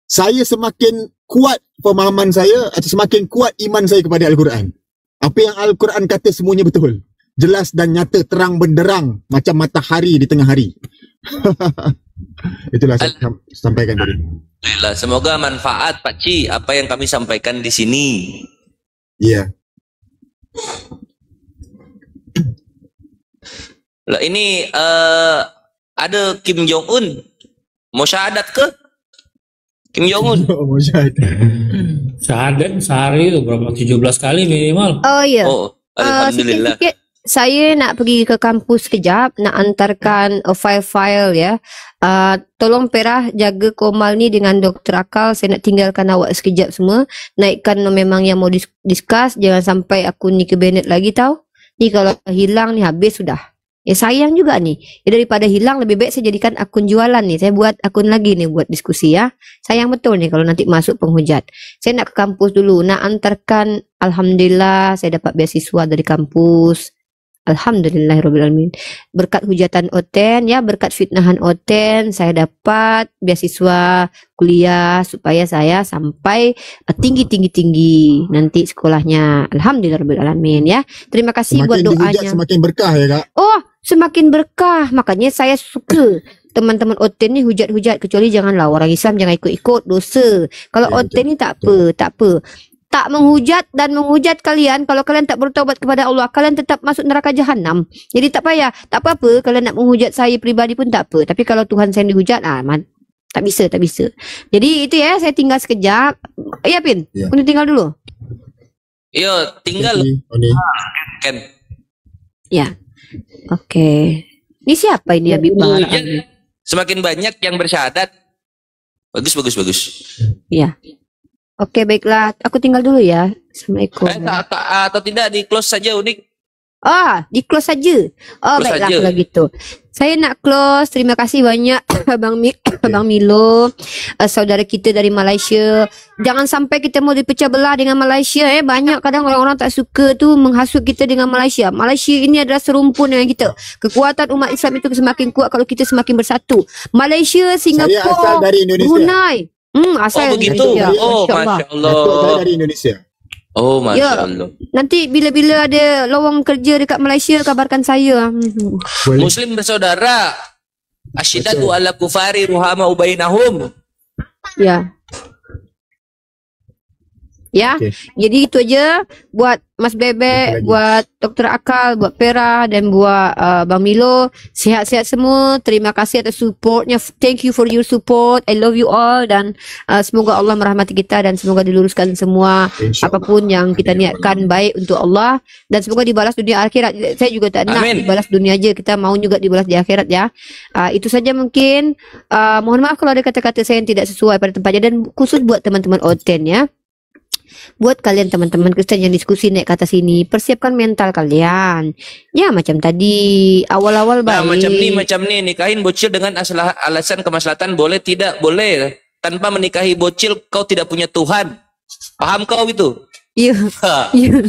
saya semakin kuat pemahaman saya atau semakin kuat iman saya kepada Al-Quran. Apa yang Al-Quran kata semuanya betul. Jelas dan nyata, terang benderang macam matahari di tengah hari. Itulah saya sampaikan tadi. Alhamdulillah, semoga manfaat Pak Ci apa yang kami sampaikan di sini. Iya. Lah ini ada Kim Jong Un mau syahadat ke? Kim Jong Un. Mau syahadat. Syahadat sehari itu berapa? 17 kali minimal. Oh iya. Oh, alhamdulillah. Sikit-sikit saya nak pergi ke kampus kejap, nak antarkan file-file ya. Tolong Perah jaga Komal ni dengan Dr. Akal. Saya nak tinggalkan awak sekejap semua. Naikkan memang yang mau discuss. Jangan sampai akun ni ke Bennett lagi tau. Ni kalau hilang ni habis sudah. Sayang juga nih. Daripada hilang lebih baik saya jadikan akun jualan nih. Saya buat akun lagi nih buat diskusi ya. Sayang betul nih kalau nanti masuk penghujat. Saya nak ke kampus dulu. Nak antarkan, alhamdulillah saya dapat beasiswa dari kampus. Alhamdulillahirrahmanirrahim. Berkat hujatan Oten ya, berkat fitnahan Oten, saya dapat beasiswa kuliah supaya saya sampai tinggi nanti sekolahnya. Alhamdulillahirrahmanirrahim ya. Terima kasih semakin buat doanya. Dihujat, semakin berkah ya Kak. Oh, semakin berkah. Makanya saya suka teman-teman Oten ni hujat-hujat, kecuali janganlah orang Islam jangan ikut-ikut dosa. Kalau Ya, Oten ni tak apa. Tak menghujat dan menghujat kalian. Kalau kalian tak bertaubat kepada Allah, kalian tetap masuk neraka jahanam. Jadi tak payah. Tak apa-apa. Kalian nak menghujat saya pribadi pun tak apa. Tapi kalau Tuhan saya dihujat, tak bisa. Jadi itu ya, saya tinggal sekejap. Ya Pin, Ya. Uni tinggal dulu. Yo, tinggal Oni. Ken. Ya. Oke. Ini siapa ini Habib Bahar? Semakin banyak yang bersyahadat. Bagus. Ya. Oke, baiklah. Aku tinggal dulu ya. Assalamualaikum. Atau tidak di close saja Unik. Di close saja. Close Baiklah saja. kalau gitu. Saya nak close. Terima kasih banyak Abang Milo, saudara kita dari Malaysia. Jangan sampai kita mau dipecah belah dengan Malaysia. Banyak kadang orang-orang tak suka tu menghasut kita dengan Malaysia. Malaysia ini adalah serumpun dengan kita. Kekuatan umat Islam itu semakin kuat kalau kita semakin bersatu. Malaysia, Saya asal Singapura, dari Indonesia. Brunei. Asal begitu. Indonesia. Oh, Masya Allah. Masya Datuk saya Allah. dari Indonesia. Oh, Masya Ya. Allah. Nanti bila-bila ada lowong kerja dekat Malaysia, kabarkan saya. Boleh. Muslim bersaudara. Asyidatu ala kufari ruhama ubainahum. Ya. Ya, Okey. jadi itu aja buat Mas Apa Bebek, lagi? buat Dr. Akal, buat Perah dan buat Bang Milo. Sihat-sihat semua. Terima kasih atas supportnya. Thank you for your support. I love you all dan semoga Allah merahmati kita dan semoga diluruskan semua InsyaAllah. apapun yang kita Amin. niatkan baik untuk Allah dan semoga dibalas dunia akhirat. Saya juga tak nak Amin. dibalas dunia aja, kita mau juga dibalas di akhirat ya. Itu saja mungkin. Mohon maaf kalau ada kata-kata saya yang tidak sesuai pada tempatnya dan khusus buat teman-teman Oten ya. Buat kalian teman-teman Kristen yang diskusi naik ke atas sini, persiapkan mental kalian. Ya macam tadi awal-awal Nah, baik. macam ni nikahin bocil dengan alasan kemaslahatan boleh tidak boleh. Tanpa menikahi bocil kau tidak punya Tuhan. Paham kau itu? Iya. Ha. Iya.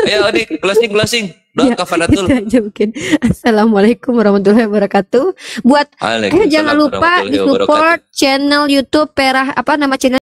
Ayo Odi, closing. Doa kafaratul. Itu aja mungkin. Assalamualaikum warahmatullahi wabarakatuh. Buat jangan lupa di support channel YouTube Perah, apa nama channel